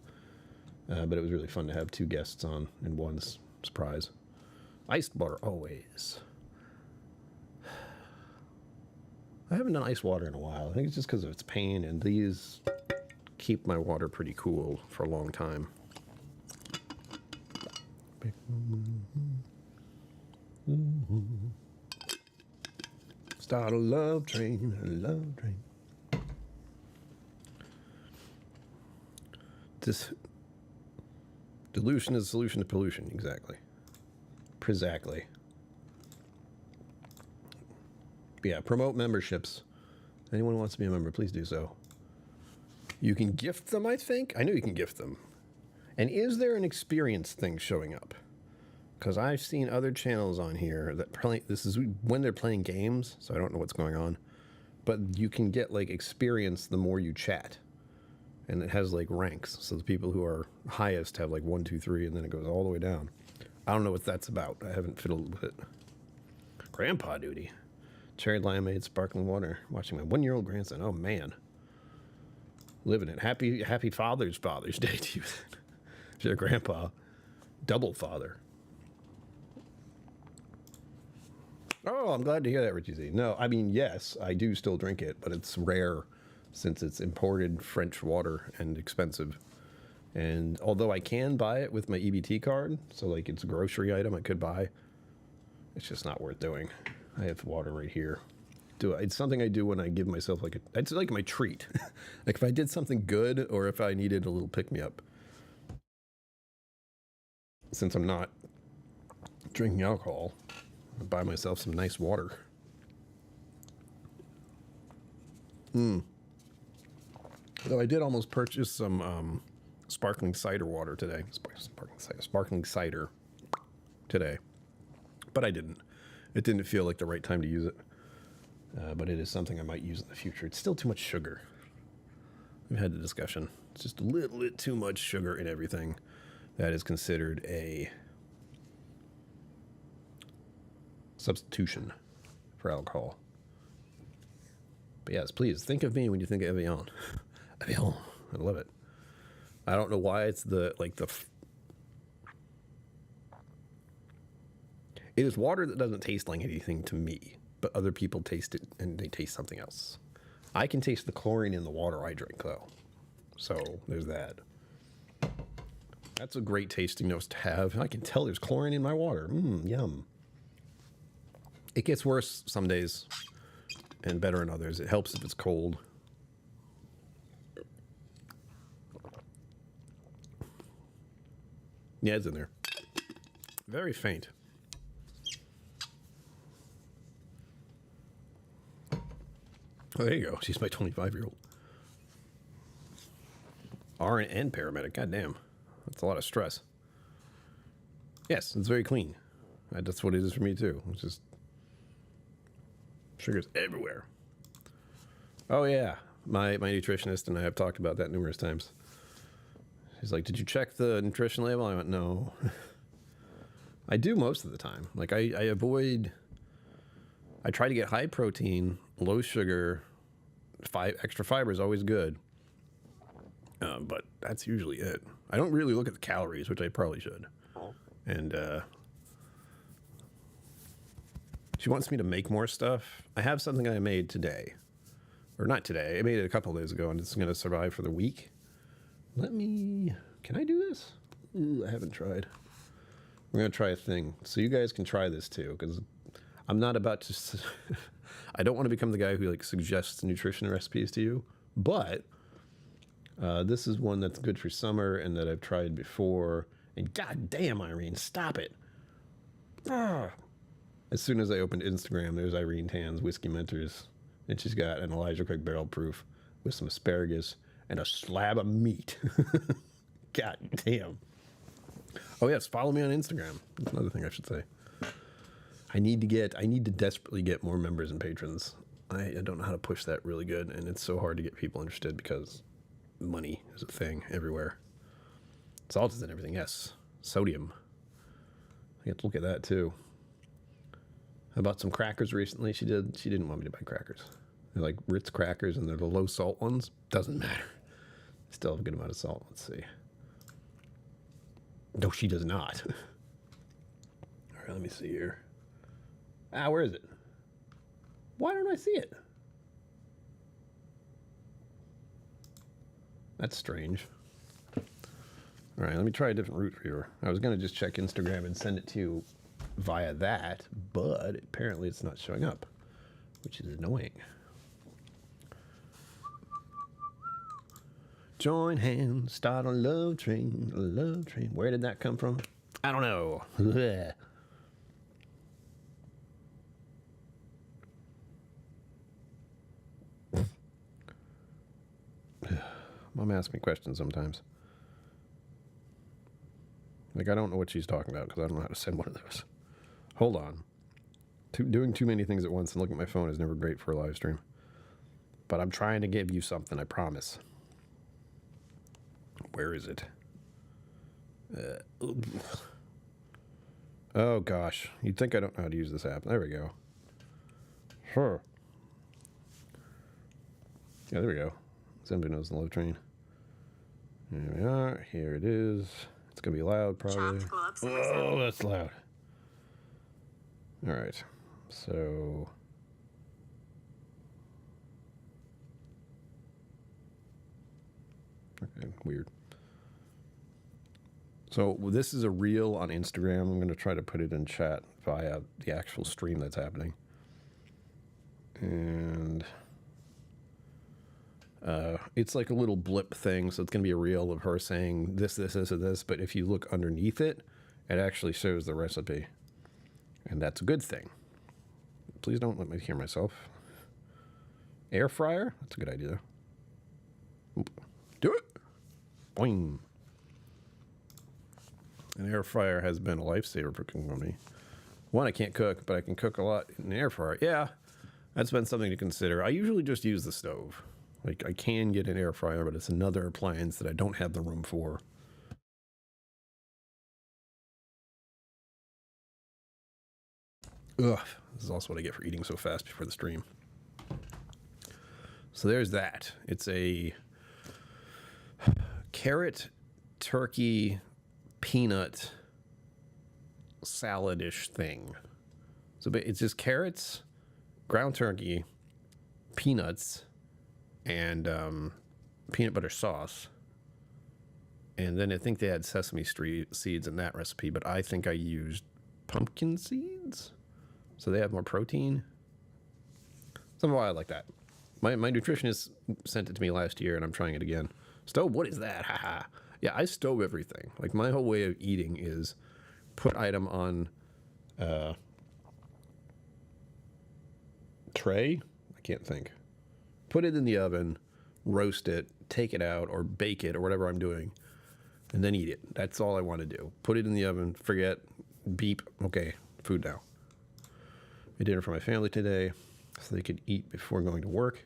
But it was really fun to have two guests on in one surprise. Iced water, always. I haven't done ice water in a while. I think it's just because of its pain, and these keep my water pretty cool for a long time. Start a love train, a love train. This dilution is a solution to pollution, exactly. Precisely. Yeah, promote memberships. Anyone who wants to be a member, please do so. You can gift them, I think. I know you can gift them. And is there an experience thing showing up? Because I've seen other channels on here that play, this is when they're playing games, so I don't know what's going on. But you can get like experience the more you chat. And it has like ranks. So the people who are highest have like 1, 2, 3, and then it goes all the way down. I don't know what that's about. I haven't fiddled with it. Grandpa duty. Cherry limeade, sparkling water. Watching my 1-year-old grandson. Oh man. Living it. Happy Father's Day to you. If you're a grandpa. Double father. Oh, I'm glad to hear that, Richie Z. No, I mean, yes, I do still drink it, but it's rare since it's imported French water and expensive. And although I can buy it with my EBT card, so like it's a grocery item I could buy, it's just not worth doing. I have water right here. It's something I do when I give myself it's like my treat. Like if I did something good or if I needed a little pick-me-up. Since I'm not drinking alcohol, I buy myself some nice water. Though I did almost purchase some sparkling cider water today. Sparkling cider today. But I didn't. It didn't feel like the right time to use it. But it is something I might use in the future. It's still too much sugar. We've had the discussion. It's just a little bit too much sugar in everything that is considered a substitution for alcohol. But yes, please think of me when you think of Evian. Evian, I love it. I don't know why it's it is water that doesn't taste like anything to me, but other people taste it and they taste something else. I can taste the chlorine in the water I drink though. So there's that. That's a great tasting note to have. I can tell there's chlorine in my water. Yum. It gets worse some days and better in others. It helps if it's cold. Yeah, it's in there. Very faint. Oh, there you go. She's my 25-year-old. RN and paramedic. God damn. That's a lot of stress. Yes, it's very clean. That's what it is for me, too. It's just sugars everywhere. Oh, yeah. My nutritionist and I have talked about that numerous times. She's like, did you check the nutrition label? I went, no. I do most of the time. Like, I try to get high protein, low sugar, extra fiber is always good. But that's usually it. I don't really look at the calories, which I probably should. And She wants me to make more stuff. I have something I made today. Or not today. I made it a couple of days ago, and it's going to survive for the week. Can I do this? Ooh, I haven't tried. We're going to try a thing. So you guys can try this too, because I'm not about to... I don't want to become the guy who like suggests nutrition recipes to you, but this is one that's good for summer and that I've tried before. And goddamn, Irene, stop it! Ah. As soon as I opened Instagram, there's Irene Tan's Whiskey Mentors, and she's got an Elijah Craig barrel proof with some asparagus and a slab of meat. God damn. Oh yes, follow me on Instagram. That's another thing I should say. I need to desperately get more members and patrons. I don't know how to push that really good, and it's so hard to get people interested because money is a thing everywhere. Salt is in everything, yes. Sodium. I have to look at that too. I bought some crackers recently. She didn't want me to buy crackers. They're like Ritz crackers, and they're the low salt ones. Doesn't matter. Still have a good amount of salt. Let's see. No, she does not. All right, let me see here. Where is it? Why don't I see it? That's strange. All right, let me try a different route for you. I was going to just check Instagram and send it to you via that, but apparently it's not showing up, which is annoying. Join hands, start a love train, a love train. Where did that come from? I don't know. Mom asks me questions sometimes. Like, I don't know what she's talking about because I don't know how to send one of those. Hold on. Doing too many things at once and looking at my phone is never great for a live stream. But I'm trying to give you something, I promise. Where is it? Oh, gosh. You'd think I don't know how to use this app. There we go. Yeah, there we go. Somebody knows the love train. Here we are. Here it is. It's going to be loud, probably. Oh, that's loud. All right. So... Okay, weird. So this is a reel on Instagram. I'm going to try to put it in chat via the actual stream that's happening. And it's like a little blip thing. So it's going to be a reel of her saying this, this, this, and this. But if you look underneath it, it actually shows the recipe. And that's a good thing. Please don't let me hear myself. Air fryer? That's a good idea. Oop. Do it. Boing. An air fryer has been a lifesaver for cooking for me. One, I can't cook, but I can cook a lot in an air fryer. Yeah, that's been something to consider. I usually just use the stove. Like, I can get an air fryer, but it's another appliance that I don't have the room for. Ugh, this is also what I get for eating so fast before the stream. So there's that. It's a carrot, turkey, peanut salad-ish thing. So it's just carrots, ground turkey, peanuts, and peanut butter sauce. And then I think they had sesame seeds in that recipe, but I think I used pumpkin seeds. So they have more protein. Somehow I like that. My nutritionist sent it to me last year, and I'm trying it again. Stove, what is that? Haha. Yeah, I stove everything. Like, my whole way of eating is put item on tray. I can't think. Put it in the oven, roast it, take it out, or bake it, or whatever I'm doing, and then eat it. That's all I want to do. Put it in the oven, forget, beep, okay, food now. I did dinner for my family today so they could eat before going to work.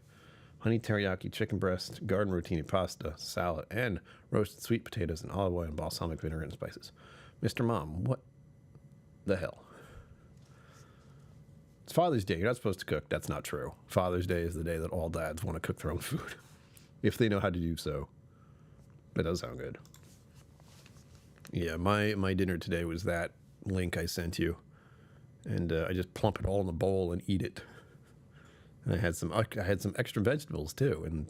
Honey teriyaki chicken breast, garden rotini pasta, salad, and roasted sweet potatoes and olive oil and balsamic vinegar and spices. Mr. Mom, what the hell? It's Father's Day. You're not supposed to cook. That's not true. Father's Day is the day that all dads want to cook their own food, if they know how to do so. That does sound good. Yeah, my dinner today was that link I sent you. and I just plump it all in the bowl and eat it. And I had some extra vegetables too, and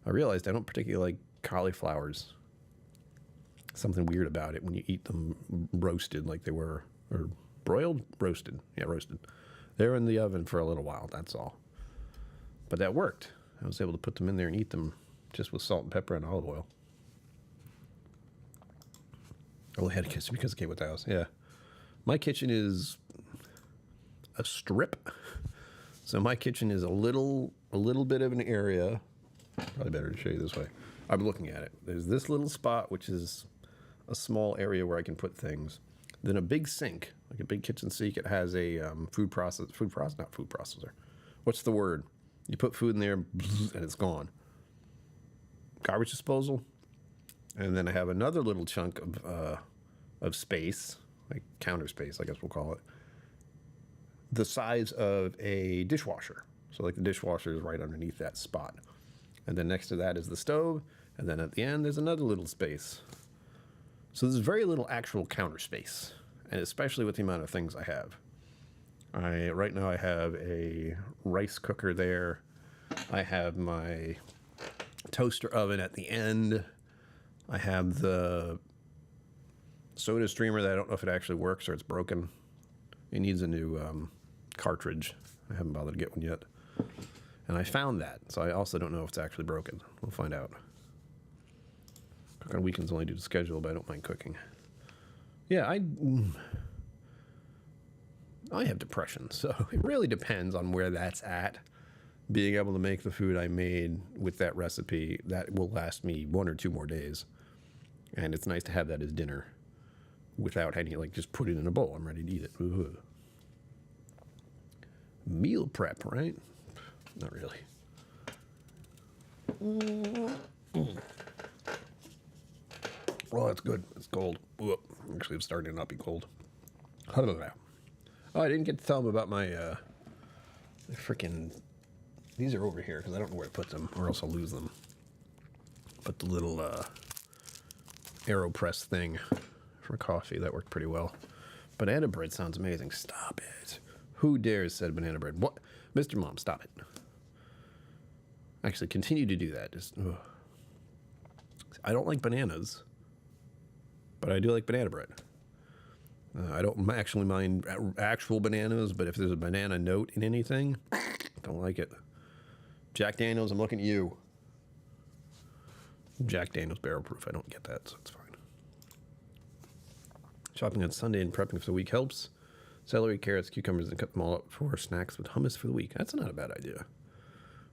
I realized I don't particularly like cauliflowers. Something weird about it when you eat them roasted like they were, or broiled, roasted. Yeah, roasted. They were in the oven for a little while. That's all. But that worked. I was able to put them in there and eat them just with salt and pepper and olive oil. I only had a kitchen because it came with the house. Yeah, my kitchen is a strip. So my kitchen is a little bit of an area. Probably better to show you this way. I'm looking at it. There's this little spot, which is a small area where I can put things. Then a big sink, like a big kitchen sink. It has a not food processor. What's the word? You put food in there, and it's gone. Garbage disposal. And then I have another little chunk of space, like counter space, I guess we'll call it, the size of a dishwasher. So like the dishwasher is right underneath that spot. And then next to that is the stove. And then at the end, there's another little space. So there's very little actual counter space. And especially with the amount of things I have. Right now I have a rice cooker there. I have my toaster oven at the end. I have the soda streamer that I don't know if it actually works or it's broken. It needs a new cartridge. I haven't bothered to get one yet. And I found that, so I also don't know if it's actually broken. We'll find out. Cook on weekends only due to schedule, but I don't mind cooking. Yeah, I have depression, so it really depends on where that's at. Being able to make the food I made with that recipe, that will last me 1 or 2 more days. And it's nice to have that as dinner without any, like, just put it in a bowl. I'm ready to eat it. Ugh. Meal prep, right? Not really. Oh, that's good. It's cold. Ugh. Actually, it's starting to not be cold. Oh, I didn't get to tell them about my freaking... These are over here because I don't know where to put them, or else I'll lose them. But the little AeroPress thing for coffee, that worked pretty well. Banana bread sounds amazing. Stop it. Who dares said banana bread? What? Mr. Mom, stop it. Actually, continue to do that. Just, ugh. I don't like bananas, but I do like banana bread. I don't actually mind actual bananas, but if there's a banana note in anything, don't like it. Jack Daniels, I'm looking at you. Jack Daniels barrel proof. I don't get that, so it's fine. Shopping on Sunday and prepping for the week helps. Celery, carrots, cucumbers, and cut them all up for snacks with hummus for the week. That's not a bad idea.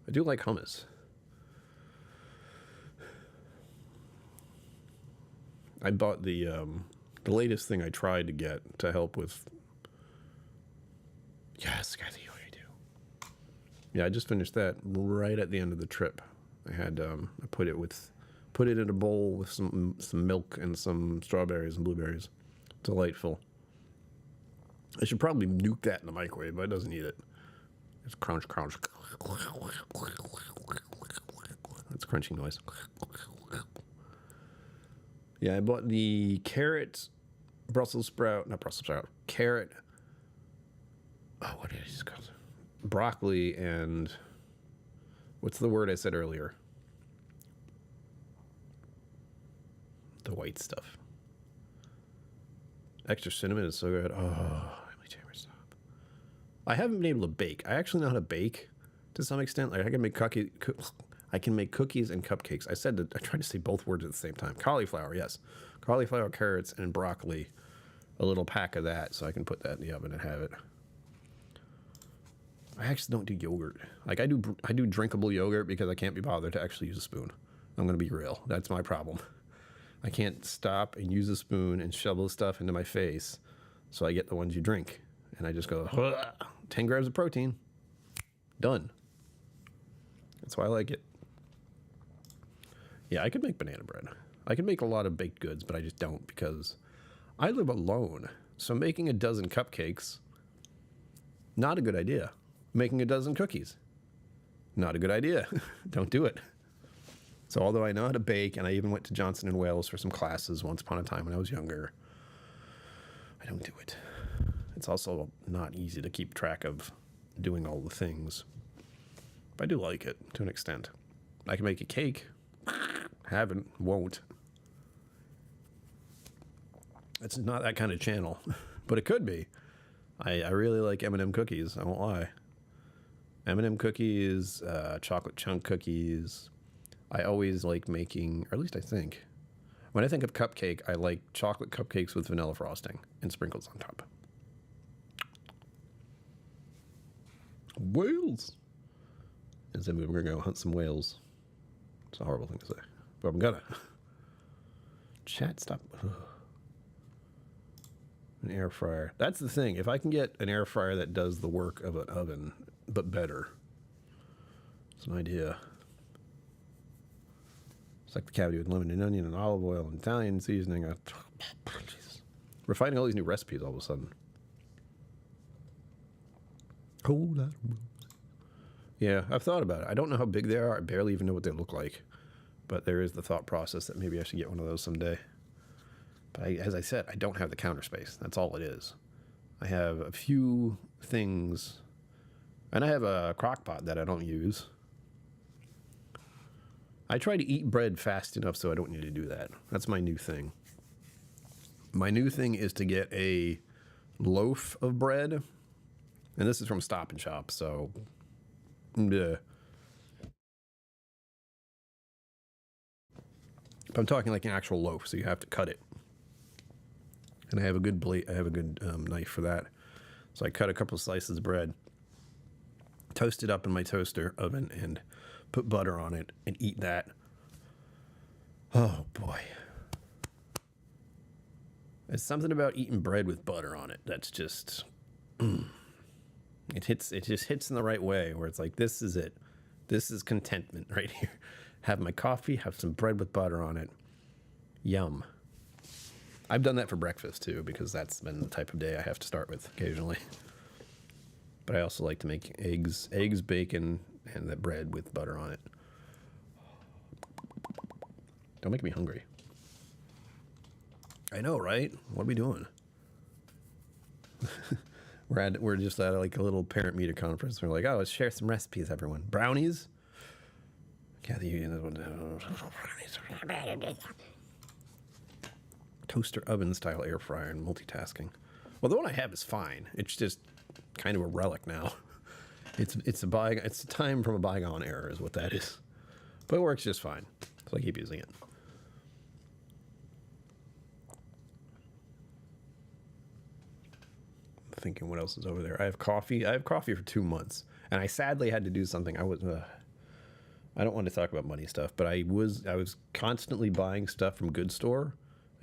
I do like hummus. I bought the latest thing I tried to get to help with. Yes, Kathy, what do you do? Yeah, I just finished that right at the end of the trip. I had I put it in a bowl with some milk and some strawberries and blueberries. Delightful. I should probably nuke that in the microwave, but it doesn't need it. It's crunch, crunch. That's a crunching noise. Yeah, I bought the carrot, carrot. Oh, what did I just call it? Broccoli and what's the word I said earlier? The white stuff. Extra cinnamon is so good. Oh, Emily Chambers, stop. I haven't been able to bake. I actually know how to bake to some extent. Like I can make cookies and cupcakes. I tried to say both words at the same time. Cauliflower, yes. Cauliflower, carrots, and broccoli. A little pack of that so I can put that in the oven and have it. I actually don't do yogurt. Like I do drinkable yogurt because I can't be bothered to actually use a spoon. I'm going to be real. That's my problem. I can't stop and use a spoon and shovel stuff into my face, so I get the ones you drink. And I just go, 10 grams of protein. Done. That's why I like it. Yeah, I could make banana bread. I could make a lot of baked goods, but I just don't because I live alone. So making a dozen cupcakes, not a good idea. Making a dozen cookies, not a good idea. Don't do it. So although I know how to bake, and I even went to Johnson & Wales for some classes once upon a time when I was younger, I don't do it. It's also not easy to keep track of doing all the things. But I do like it to an extent. I can make a cake. Haven't, won't. It's not that kind of channel, but it could be. I really like M&M cookies, I won't lie. M&M cookies, chocolate chunk cookies. I always like making, or at least I think, when I think of cupcake, I like chocolate cupcakes with vanilla frosting and sprinkles on top. Whales! And then we're gonna go hunt some whales. It's a horrible thing to say, but I'm gonna. Chat, stop. Ugh. An air fryer. That's the thing. If I can get an air fryer that does the work of an oven, but better, it's an idea. It's like the cavity with lemon and onion and olive oil and Italian seasoning. Jesus. We're finding all these new recipes all of a sudden. Whole lot of roses. Yeah, I've thought about it. I don't know how big they are. I barely even know what they look like. But there is the thought process that maybe I should get one of those someday. But as I said, I don't have the counter space. That's all it is. I have a few things, and I have a crock pot that I don't use. I try to eat bread fast enough so I don't need to do that. That's my new thing. My new thing is to get a loaf of bread, and this is from Stop and Shop, so but I'm talking like an actual loaf, so you have to cut it. And I have a good blade. I have a good knife for that. So I cut a couple of slices of bread, toast it up in my toaster oven, and put butter on it and eat that. Oh boy. There's something about eating bread with butter on it that's just it just hits in the right way where it's like, this is it. This is contentment right here. Have my coffee, have some bread with butter on it. Yum. I've done that for breakfast too, because that's been the type of day I have to start with occasionally. But I also like to make eggs, bacon, and that bread with butter on it. Don't make me hungry. I know, right? What are we doing? We're just at like a little parent meter conference. We're like, oh, let's share some recipes, everyone. Brownies? Kathy, you know, toaster oven style air fryer and multitasking. Well, the one I have is fine. It's just kind of a relic now. It's a time from a bygone era is what that is. But it works just fine. So I keep using it. Thinking what else is over there. I have coffee. I have coffee for 2 months, and I sadly had to do something. I don't want to talk about money stuff, but I was constantly buying stuff from Good Store.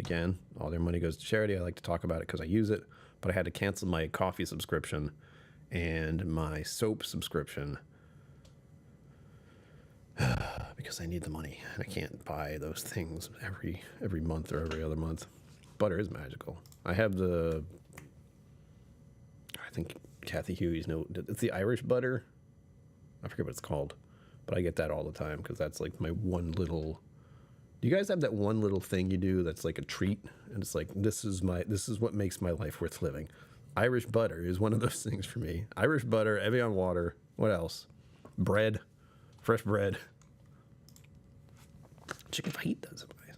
Again, all their money goes to charity. I like to talk about it because I use it, but I had to cancel my coffee subscription and my soap subscription because I need the money and I can't buy those things every month or every other month. Butter is magical. I have I think Kathy Hughes it's the Irish butter. I forget what it's called, but I get that all the time because that's like my one little. Do you guys have that one little thing you do that's like a treat, and it's like this is what makes my life worth living? Irish butter is one of those things for me. Irish butter, Evian water. What else? Bread, fresh bread. Chicken fajitas, nice.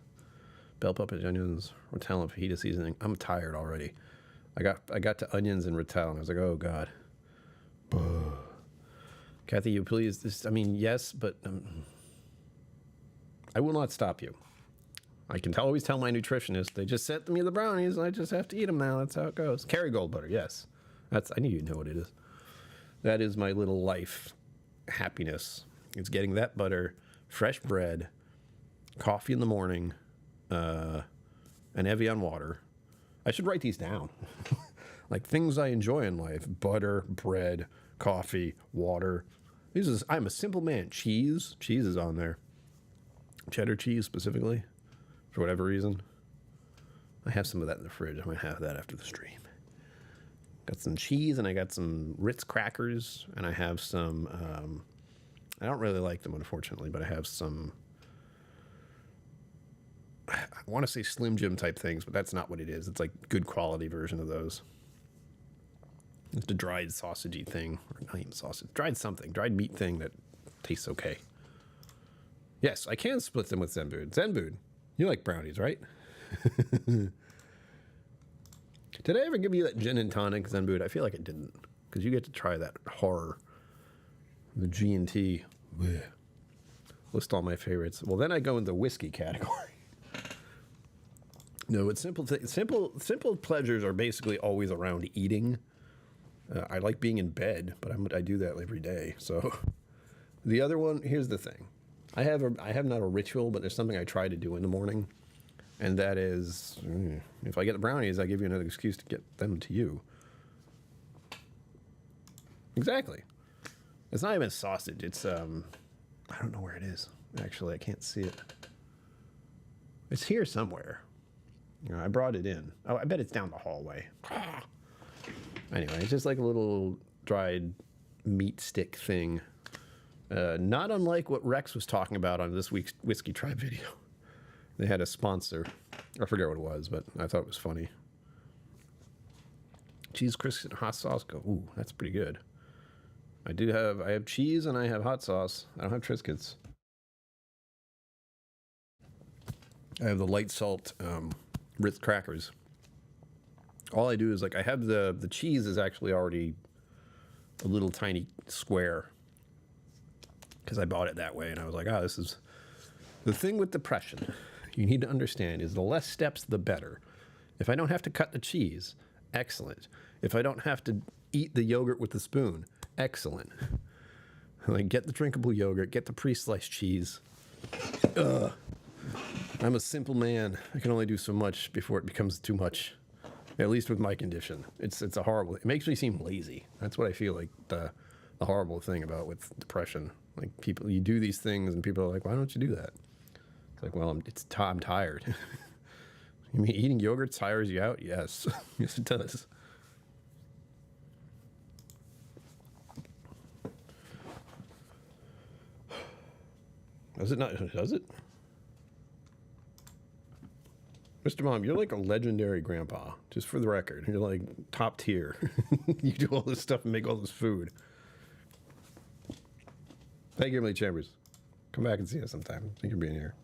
Bell peppers, onions, rotel, and fajita seasoning. I'm tired already. I got to onions and rotel, and I was like, oh god. Kathy, you please. Yes, but I will not stop you. I can always tell my nutritionist. They just sent me the brownies, and I just have to eat them now. That's how it goes. Kerrygold butter, yes. I knew you'd know what it is. That is my little life happiness. It's getting that butter, fresh bread, coffee in the morning, and Evian water. I should write these down. Like things I enjoy in life: butter, bread, coffee, water. I'm a simple man. Cheese is on there. Cheddar cheese specifically, for whatever reason. I have some of that in the fridge. I might have that after the stream. Got some cheese, and I got some Ritz crackers, and I have some. I don't really like them, unfortunately, but I have some. I want to say Slim Jim type things, but that's not what it is. It's like good quality version of those. It's a dried sausagey thing, or not even sausage, dried something, dried meat thing that tastes okay. Yes, I can split them with Zenbood. Zenbood, you like brownies, right? Did I ever give you that gin and tonic, Zenbood? I feel like I didn't, because you get to try that horror. The G&T. Blech. List all my favorites. Well, then I go into whiskey category. No, it's simple pleasures are basically always around eating. I like being in bed, but I do that every day. So the other one, here's the thing. I have not a ritual, but there's something I try to do in the morning. And that is, if I get the brownies, I give you another excuse to get them to you. Exactly. It's not even sausage. It's, I don't know where it is. Actually, I can't see it. It's here somewhere. You know, I brought it in. Oh, I bet it's down the hallway. Anyway, it's just like a little dried meat stick thing. Not unlike what Rex was talking about on this week's Whiskey Tribe video. They had a sponsor. I forget what it was, but I thought it was funny. Cheese, crisps, and hot sauce. Ooh, that's pretty good. I have cheese and I have hot sauce. I don't have Triscuits. I have the light salt Ritz crackers. All I do is I have the cheese is actually already a little tiny square because I bought it that way and I was like, this is the thing with depression. You need to understand is the less steps, the better. If I don't have to cut the cheese, excellent. If I don't have to eat the yogurt with the spoon, excellent. Get the drinkable yogurt, get the pre-sliced cheese. I'm a simple man. I can only do so much before it becomes too much. At least with my condition. It's a horrible, it makes me seem lazy. That's what I feel like the horrible thing about with depression. Like people, you do these things and people are like, why don't you do that? It's like, well, I'm tired. You mean eating yogurt tires you out? Yes. Yes, it does. Does it not? Does it? Mr. Mom, you're like a legendary grandpa, just for the record. You're like top tier. You do all this stuff and make all this food. Thank you, Emily Chambers. Come back and see us sometime. Thank you for being here.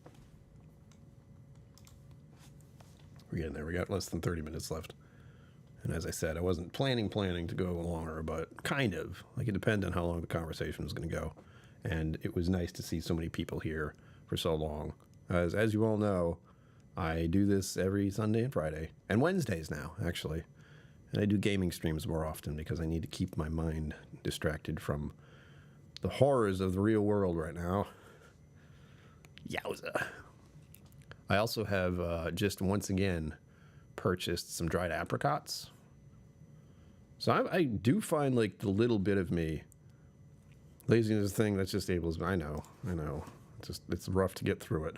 We're getting there. We got less than 30 minutes left. And as I said, I wasn't planning to go longer, but kind of. Like it depended on how long the conversation was going to go. And it was nice to see so many people here for so long. As you all know, I do this every Sunday and Friday, and Wednesdays now, actually. And I do gaming streams more often because I need to keep my mind distracted from the horrors of the real world right now. Yowza. I also have just once again purchased some dried apricots. So I do find like the little bit of me, laziness thing that's just able to, I know. It's rough to get through it.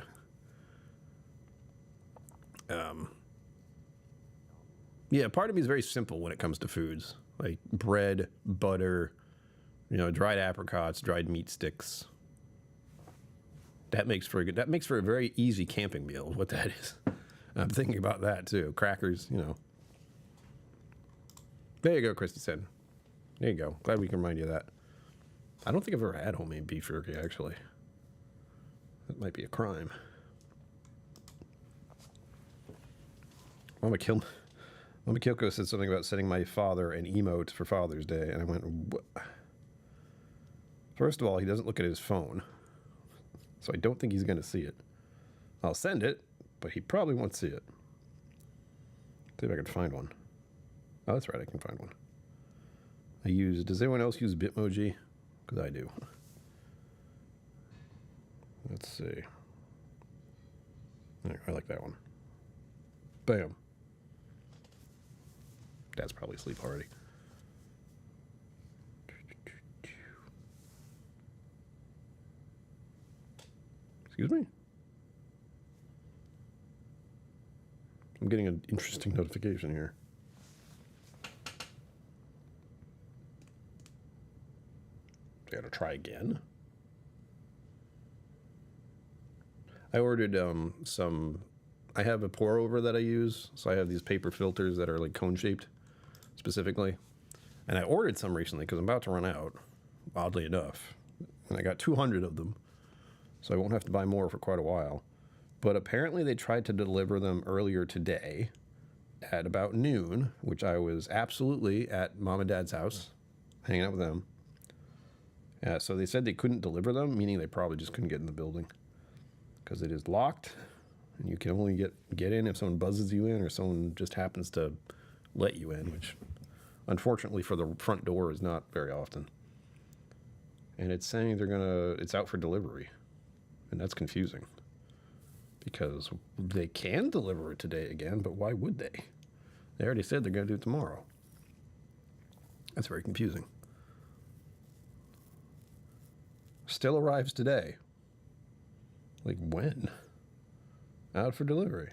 Yeah, part of me is very simple when it comes to foods, like bread, butter, dried apricots, dried meat sticks. That makes for a very easy camping meal. What that is, I'm thinking about that too. Crackers, There you go, Christy said. There you go. Glad we can remind you of that. I don't think I've ever had homemade beef jerky actually. That might be a crime. Mama KillCo said something about sending my father an emote for Father's Day, and I went, what? First of all, he doesn't look at his phone, so I don't think he's going to see it. I'll send it, but he probably won't see it. See if I can find one. Oh, that's right, I can find one. Does anyone else use Bitmoji? Because I do. Let's see. I like that one. Bam. Dad's probably asleep already. Excuse me? I'm getting an interesting notification here. I gotta try again. I ordered I have a pour over that I use, so I have these paper filters that are like cone shaped specifically. And I ordered some recently because I'm about to run out, oddly enough. And I got 200 of them, so I won't have to buy more for quite a while. But apparently they tried to deliver them earlier today at about noon, which I was absolutely at Mom and Dad's house, hanging out with them. So they said they couldn't deliver them, meaning they probably just couldn't get in the building because it is locked, and you can only get in if someone buzzes you in or someone just happens to let you in, which unfortunately for the front door is not very often. And it's saying it's out for delivery, and that's confusing because they can deliver it today again, but why would they? They already said they're going to do it tomorrow. That's very confusing. Still arrives today. Like when? Out for delivery.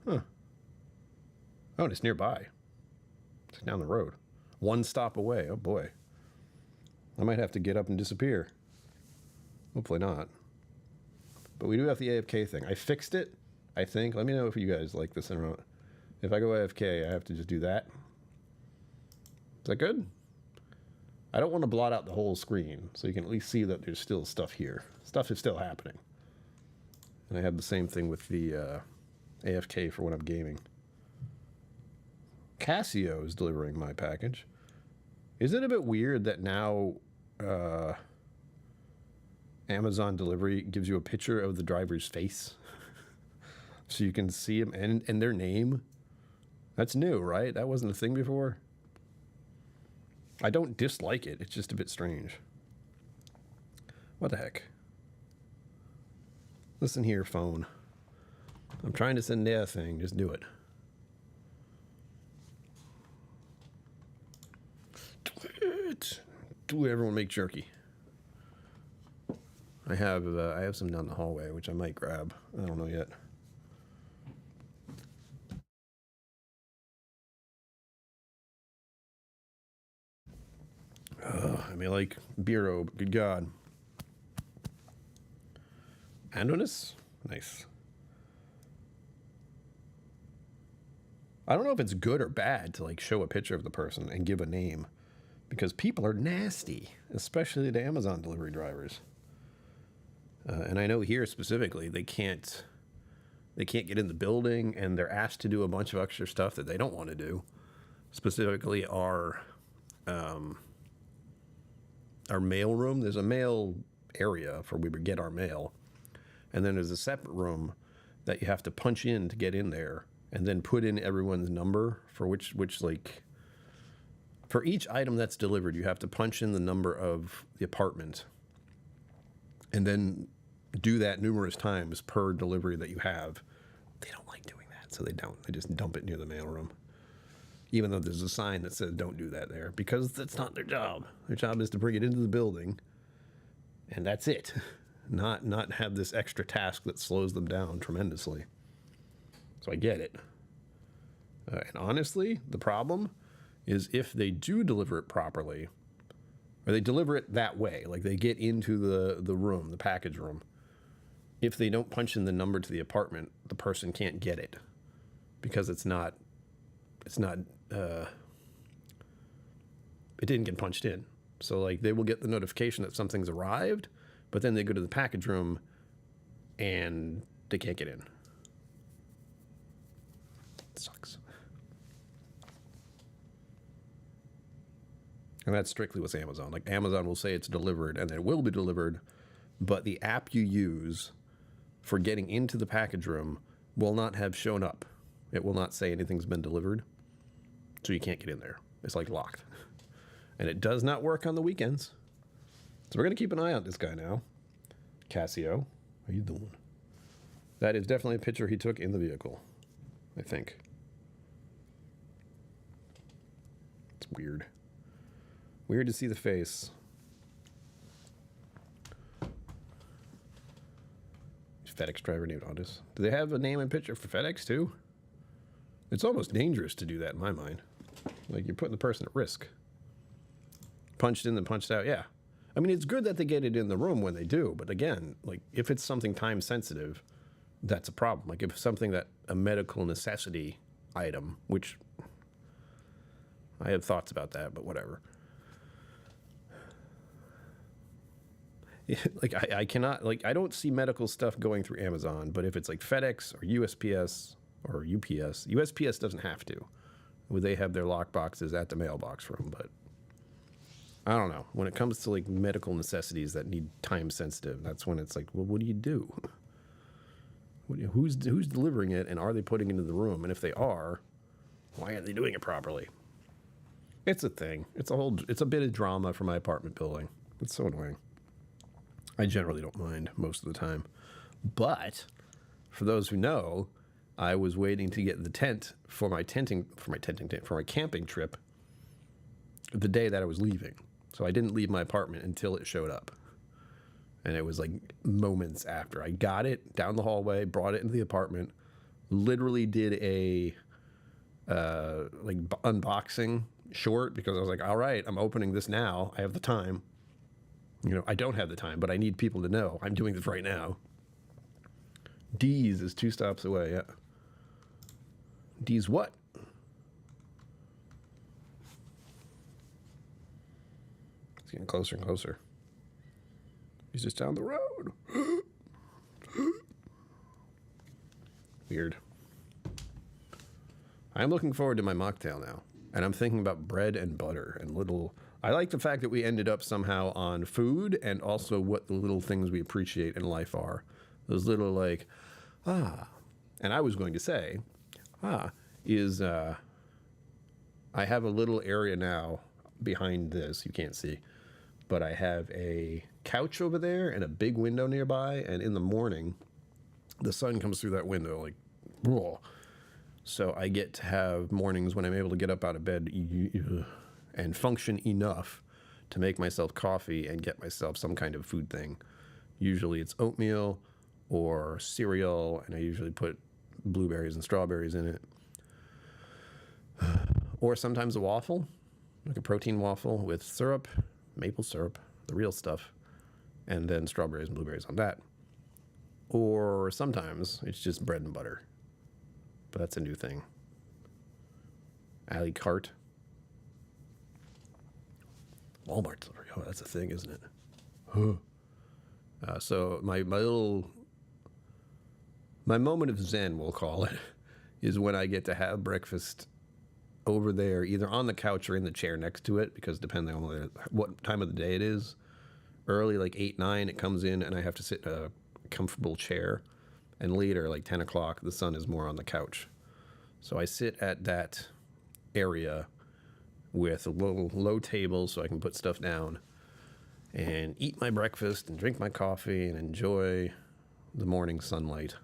Huh. Oh, and it's nearby. It's down the road. One stop away. Oh boy. I might have to get up and disappear. Hopefully not. But we do have the AFK thing. I fixed it, I think. Let me know if you guys like this or not. If I go AFK, I have to just do that. Is that good? I don't want to blot out the whole screen, so you can at least see that there's still stuff here. Stuff is still happening. And I have the same thing with the AFK for when I'm gaming. Casio is delivering my package. Isn't it a bit weird that now Amazon delivery gives you a picture of the driver's face so you can see him and their name? That's new, right? That wasn't a thing before. I don't dislike it. It's just a bit strange. What the heck? Listen here, phone. I'm trying to send a thing. Just do it. Do it. Do it. Everyone make jerky. I have some down the hallway, which I might grab. I don't know yet. I mean, like Bureau, but good God. Andonis? Nice. I don't know if it's good or bad to like show a picture of the person and give a name, because people are nasty, especially the Amazon delivery drivers. And I know here specifically they can't get in the building, and they're asked to do a bunch of extra stuff that they don't want to do. Specifically, our mail room. There's a mail area for where we get our mail, and then there's a separate room that you have to punch in to get in there, and then put in everyone's number for which like for each item that's delivered, you have to punch in the number of the apartment, and then do that numerous times per delivery that you have. They don't like doing that, so they don't. They just dump it near the mailroom, even though there's a sign that says don't do that there, because that's not their job. Their job is to bring it into the building, and that's it. Not have this extra task that slows them down tremendously. So I get it. And honestly, the problem is if they do deliver it properly, or they deliver it that way, like they get into the room, the package room, if they don't punch in the number to the apartment, the person can't get it because it didn't get punched in. So like they will get the notification that something's arrived, but then they go to the package room and they can't get in. It sucks. And that's strictly with Amazon. Like Amazon will say it's delivered and it will be delivered, but the app you use for getting into the package room will not have shown up. It will not say anything's been delivered, so you can't get in there. It's like locked. And it does not work on the weekends. So we're going to keep an eye on this guy now. Casio, how you doing? That is definitely a picture he took in the vehicle, I think. It's weird. Weird to see the face. FedEx driver named Audis. Do they have a name and picture for FedEx too? It's almost dangerous to do that in my mind. Like you're putting the person at risk. Punched in and punched out, yeah. I mean, it's good that they get it in the room when they do, but again, like if it's something time sensitive, that's a problem. Like if something that a medical necessity item, which I have thoughts about that, but whatever. Like I cannot, like, I don't see medical stuff going through Amazon, but if it's like FedEx or USPS or UPS, USPS doesn't have to. They have their lock boxes at the mailbox room, but I don't know. When it comes to like medical necessities that need time sensitive, that's when it's like, well, what do you do? Who's delivering it, and are they putting it into the room? And if they are, why aren't they doing it properly? It's a thing. It's a bit of drama for my apartment building. It's so annoying. I generally don't mind most of the time. But for those who know, I was waiting to get the tent for my camping trip the day that I was leaving. So I didn't leave my apartment until it showed up. And it was like moments after. I got it down the hallway, brought it into the apartment, literally did a unboxing short because I was like, all right, I'm opening this now. I have the time. You know, I don't have the time, but I need people to know I'm doing this right now. D's is 2 stops away, yeah. D's what? It's getting closer and closer. He's just down the road. Weird. I'm looking forward to my mocktail now. And I'm thinking about bread and butter and little... I like the fact that we ended up somehow on food and also what the little things we appreciate in life are. Those little like, And I was going to say, I have a little area now behind this, you can't see, but I have a couch over there and a big window nearby, and in the morning, the sun comes through that window like, raw. So I get to have mornings when I'm able to get up out of bed and function enough to make myself coffee and get myself some kind of food thing. Usually it's oatmeal or cereal, and I usually put blueberries and strawberries in it. Or sometimes a waffle, like a protein waffle with syrup, maple syrup, the real stuff, and then strawberries and blueberries on that. Or sometimes it's just bread and butter. But that's a new thing. Alley cart. Walmart's over here. Oh, that's a thing, isn't it? So my moment of zen, we'll call it, is when I get to have breakfast over there, either on the couch or in the chair next to it, because depending on what time of the day it is, early like 8, 9, it comes in and I have to sit in a comfortable chair, and later like 10 o'clock, the sun is more on the couch. So I sit at that area with a little low table so I can put stuff down and eat my breakfast and drink my coffee and enjoy the morning sunlight.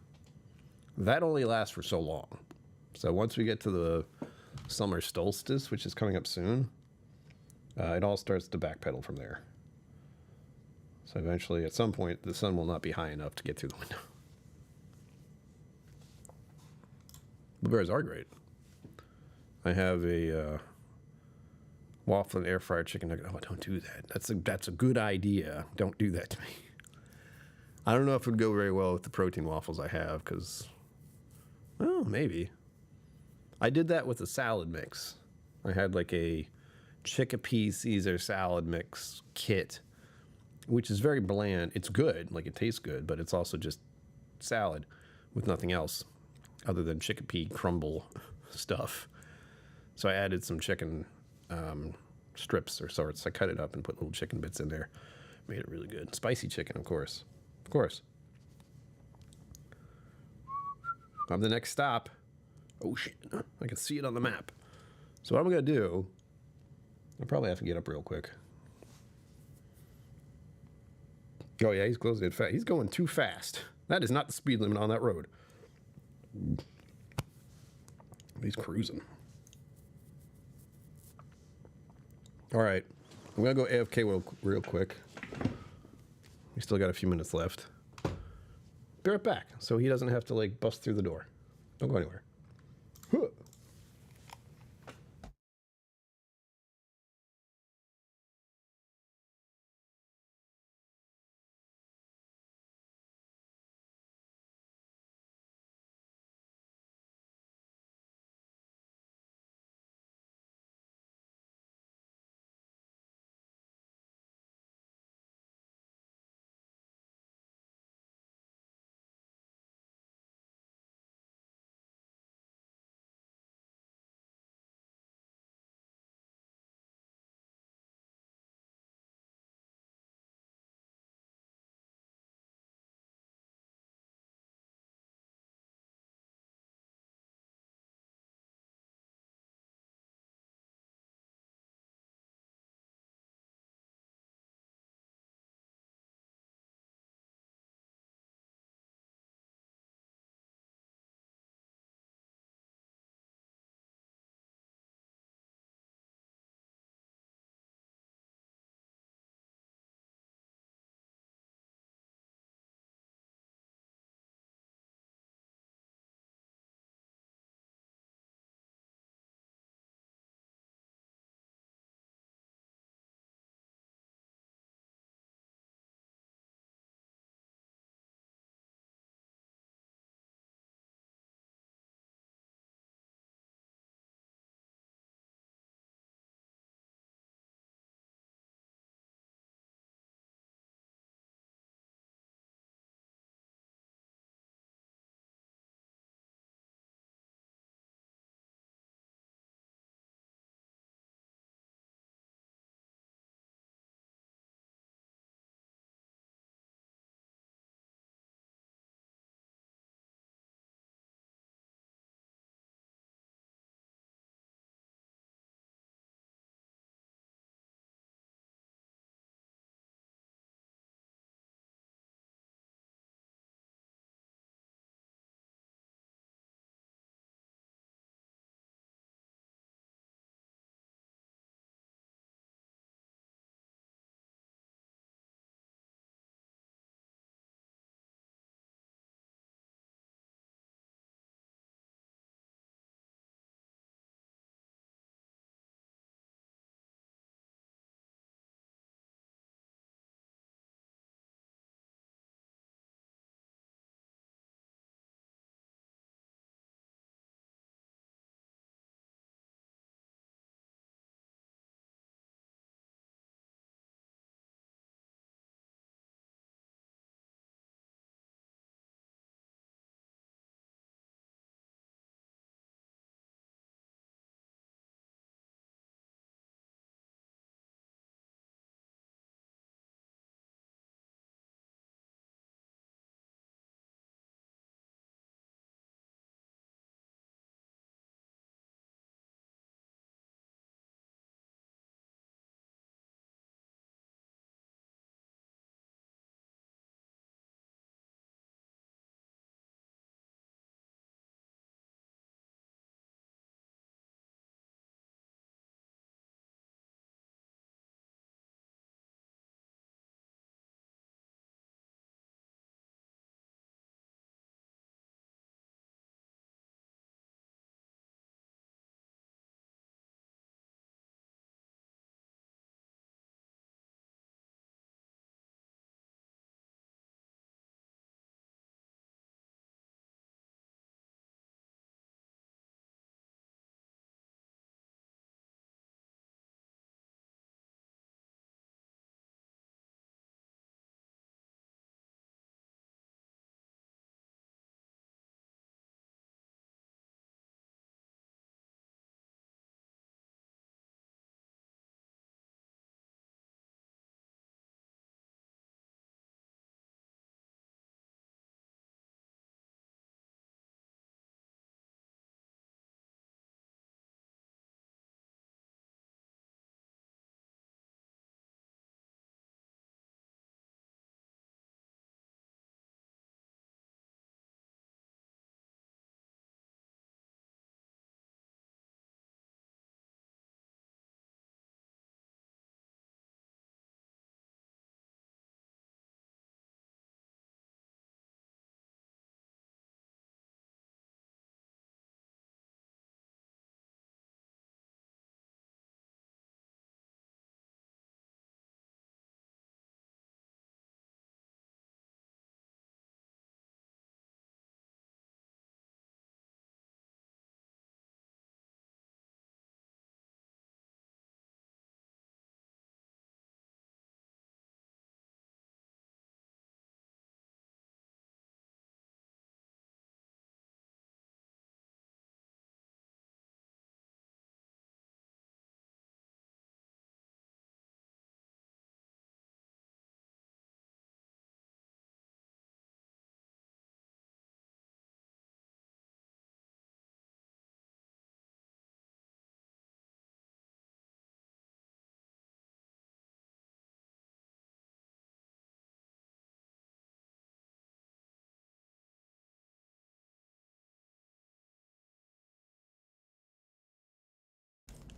That only lasts for so long. So once we get to the summer solstice, which is coming up soon, it all starts to backpedal from there. So eventually, at some point, the sun will not be high enough to get through the window. Blueberries are great. I have a waffle and air fried chicken nugget. Oh, don't do that. That's a good idea. Don't do that to me. I don't know if it would go very well with the protein waffles I have, because, well, maybe. I did that with a salad mix. I had like a chickpea Caesar salad mix kit, which is very bland. It's good, like it tastes good, but it's also just salad with nothing else other than chickpea crumble stuff. So I added some chicken strips or sorts. I cut it up and put little chicken bits in there. Made it really good. Spicy chicken, of course. Of course. I'm the next stop. Oh, shit. I can see it on the map. So what I'm going to do, I'll probably have to get up real quick. Oh, yeah, he's closing it fast. He's going too fast. That is not the speed limit on that road. He's cruising. All right. I'm going to go AFK real quick. We still got a few minutes left. Be right back so he doesn't have to, like, bust through the door. Don't go anywhere.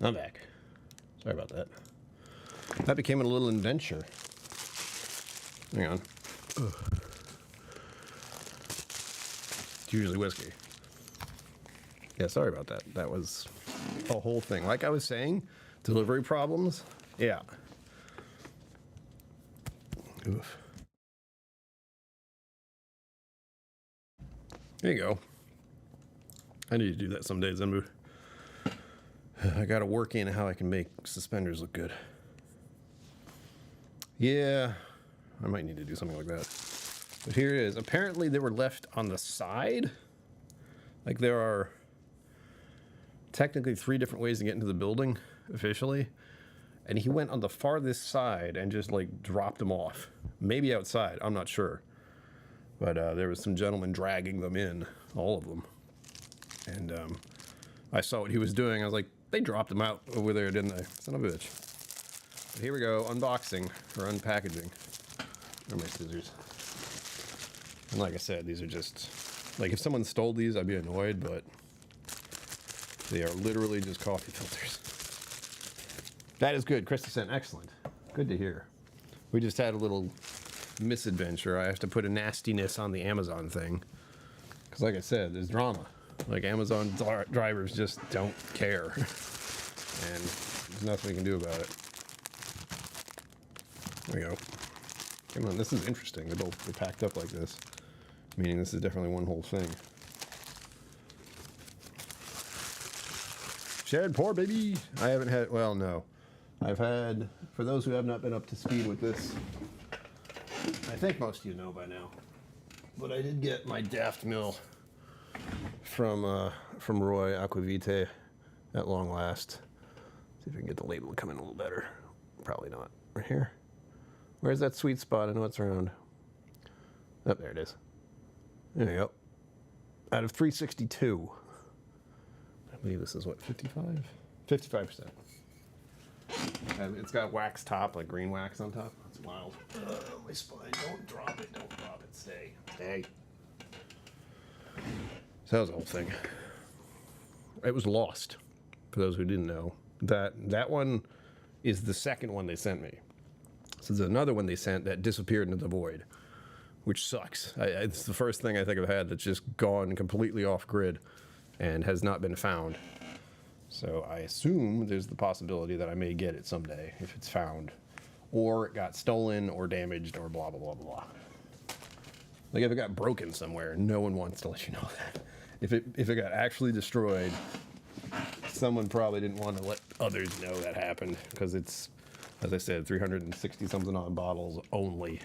I'm back. Sorry about that. That became a little adventure. Hang on. Ugh. It's usually whiskey. Yeah, sorry about that. That was a whole thing. Like I was saying, delivery problems. Yeah. Oof. There you go. I need to do that some days, Zenbu. I gotta work in how I can make suspenders look good. Yeah, I might need to do something like that. But here it is. Apparently they were left on the side. Like there are technically 3 different ways to get into the building officially. And he went on the farthest side and just like dropped them off. Maybe outside, I'm not sure. But there was some gentleman dragging them in, all of them. And I saw what he was doing. I was like, they dropped them out over there, didn't they? Son of a bitch. But here we go, unboxing or unpackaging. Where are my scissors? And like I said, these are just, like if someone stole these, I'd be annoyed, but they are literally just coffee filters. That is good. Christy sent excellent. Good to hear. We just had a little misadventure. I have to put a nastiness on the Amazon thing. Because like I said, there's drama. Like Amazon drivers just don't care. And there's nothing we can do about it. There we go. Come on, this is interesting. They're packed up like this. Meaning this is definitely one whole thing. Shared pour, baby! I haven't had, well, no. I've had, for those who have not been up to speed with this, I think most of you know by now, but I did get my Daft Mill from Roy Aquavite at long last. See if I can get the label to come in a little better. Probably not. Right here. Where's that sweet spot? I know it's around. Oh, there it is. There you go. Out of 362. I believe this is what, 55? 55%. It's got wax top, like green wax on top. That's wild. My spine. Don't drop it. Don't drop it. Stay. Stay. So that was the whole thing. It was lost. For those who didn't know, that one is the second one they sent me. So there's another one they sent that disappeared into the void, which sucks. It's the first thing I think I've had that's just gone completely off grid and has not been found. So I assume there's the possibility that I may get it someday if it's found, or it got stolen or damaged or blah, blah, blah, blah. Like if it got broken somewhere, no one wants to let you know that. If it got actually destroyed, someone probably didn't want to let others know that happened because it's, as I said, 360 something odd bottles only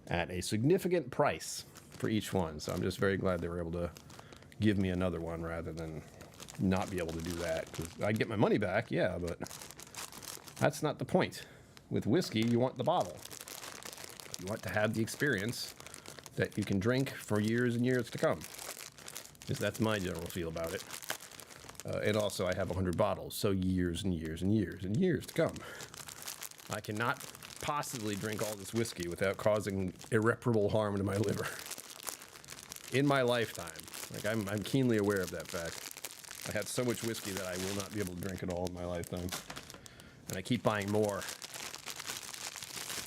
at a significant price for each one. So I'm just very glad they were able to give me another one rather than not be able to do that, because I'd get my money back, yeah, but that's not the point. With whiskey, you want the bottle. You want to have the experience that you can drink for years and years to come. Because that's my general feel about it. And also, I have 100 bottles, so years and years and years and years to come. I cannot possibly drink all this whiskey without causing irreparable harm to my liver. In my lifetime. Like, I'm keenly aware of that fact. I have so much whiskey that I will not be able to drink it all in my lifetime. And I keep buying more.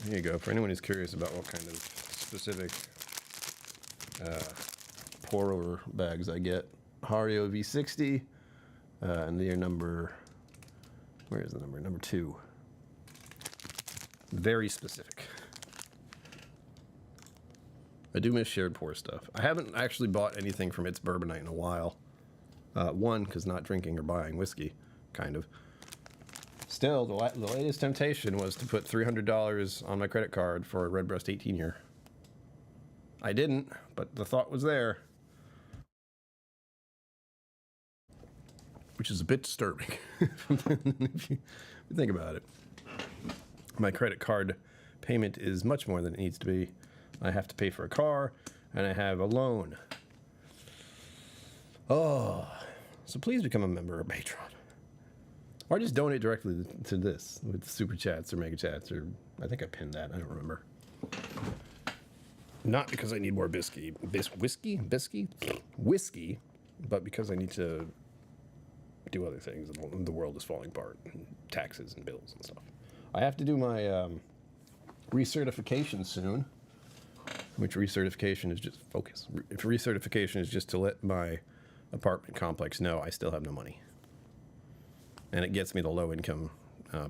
There you go. For anyone who's curious about what kind of specific pour-over bags I get. Hario V60. And they are number... Where is the number? Number 2. Very specific. I do miss shared pour stuff. I haven't actually bought anything from It's Bourbon Night in a while. One, because not drinking or buying whiskey, kind of. Still, the latest temptation was to put $300 on my credit card for a Redbreast 18-year. I didn't, but the thought was there. Which is a bit disturbing, if you think about it. My credit card payment is much more than it needs to be. I have to pay for a car, and I have a loan. Oh, so please become a member of Patreon. Or just donate directly to this with super chats or mega chats, or I think I pinned that. I don't remember. Not because I need more whiskey, but because I need to do other things, and the world is falling apart, and taxes and bills and stuff. I have to do my recertification soon, which recertification is just focus. If recertification is just to let my apartment complex know I still have no money. And it gets me the low income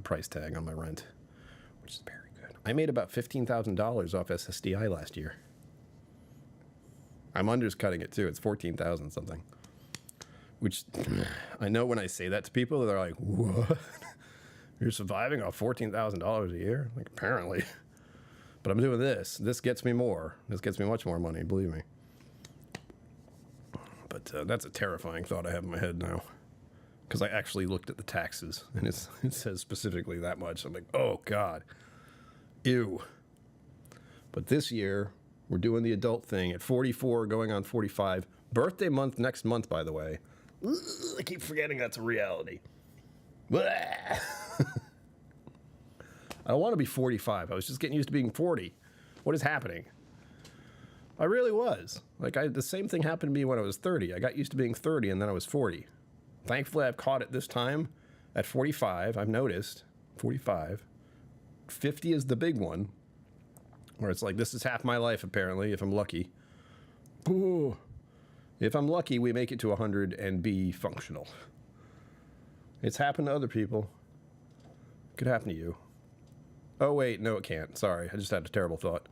price tag on my rent, which is very good. I made about $15,000 off SSDI last year. I'm undercutting it too. It's 14,000 something. Which I know when I say that to people, they're like, "What? You're surviving off $14,000 a year?" Like, apparently. But I'm doing this. This gets me more. This gets me much more money, believe me. But that's a terrifying thought I have in my head now. Because I actually looked at the taxes, and it says specifically that much. I'm like, oh, God. Ew. But this year, we're doing the adult thing at 44, going on 45. Birthday month next month, by the way. Ugh, I keep forgetting that's a reality. I don't want to be 45. I was just getting used to being 40. What is happening? I really was. Like, the same thing happened to me when I was 30. I got used to being 30, and then I was 40. Thankfully, I've caught it this time at 45. I've noticed 45. 50 is the big one, where it's like, this is half my life, apparently, if I'm lucky. Ooh. If I'm lucky, we make it to 100 and be functional. It's happened to other people. It could happen to you. Oh, wait, no, it can't. Sorry, I just had a terrible thought.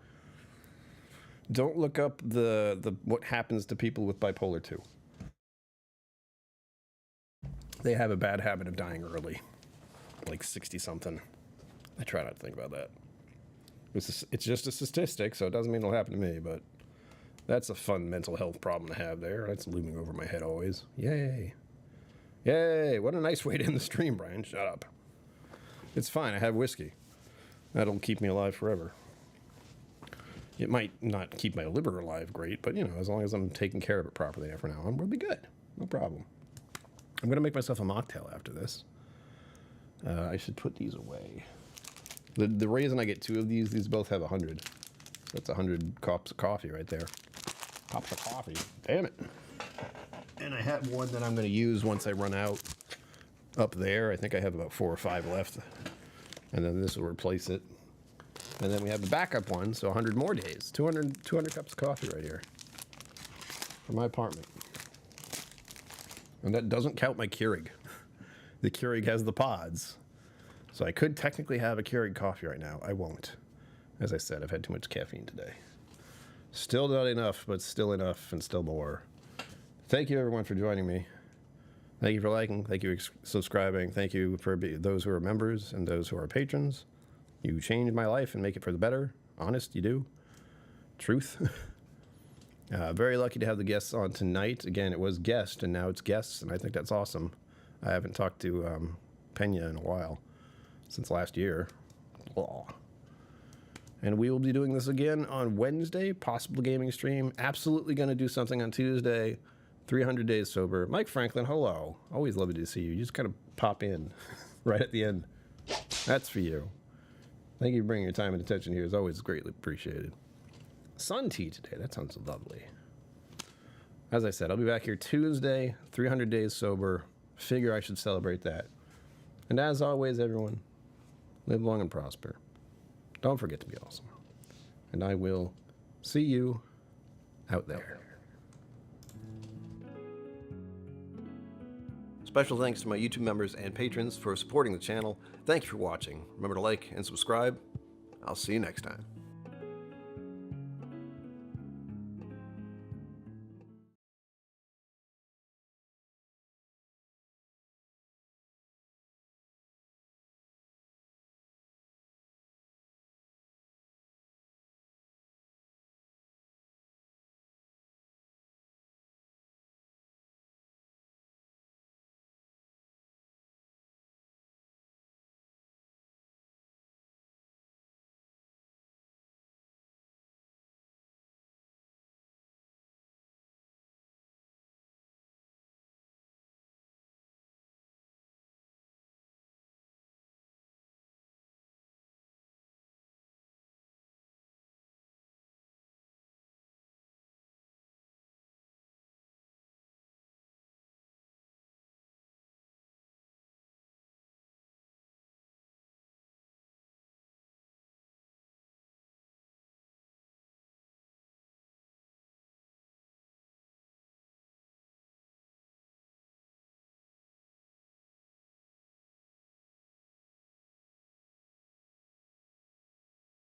Don't look up the what happens to people with bipolar 2. They have a bad habit of dying early, like 60-something. I try not to think about that. It's just a statistic, so it doesn't mean it'll happen to me, but that's a fun mental health problem to have there. That's looming over my head always. Yay. Yay, what a nice way to end the stream, Brian. Shut up. It's fine, I have whiskey. That'll keep me alive forever. It might not keep my liver alive great, but, you know, as long as I'm taking care of it properly for now, we'll be good. No problem. I'm going to make myself a mocktail after this. I should put these away. The reason I get 2 of these both have 100. So that's 100 cups of coffee right there. Cups of coffee. Damn it. And I have one that I'm going to use once I run out up there. I think I have about 4 or 5 left. And then this will replace it. And then we have the backup one, so 100 more days. 200 cups of coffee right here for my apartment. And that doesn't count my Keurig. The Keurig has the pods. So I could technically have a Keurig coffee right now. I won't. As I said, I've had too much caffeine today. Still not enough, but still enough and still more. Thank you, everyone, for joining me. Thank you for liking. Thank you for subscribing. Thank you for those who are members and those who are patrons. You change my life and make it for the better. Honest, you do. Truth. Very lucky to have the guests on tonight. Again, it was guest, and now it's guests, and I think that's awesome. I haven't talked to Pena in a while, since last year. Blah. And we will be doing this again on Wednesday, possible gaming stream. Absolutely going to do something on Tuesday. 300 days sober. Mike Franklin, hello. Always lovely to see you. You just kind of pop in right at the end. That's for you. Thank you for bringing your time and attention here. It's always greatly appreciated. Sun tea today. That sounds lovely. As I said, I'll be back here Tuesday, 300 days sober. Figure I should celebrate that. And as always, everyone, live long and prosper. Don't forget to be awesome. And I will see you out there. Special thanks to my YouTube members and patrons for supporting the channel. Thank you for watching. Remember to like and subscribe. I'll see you next time.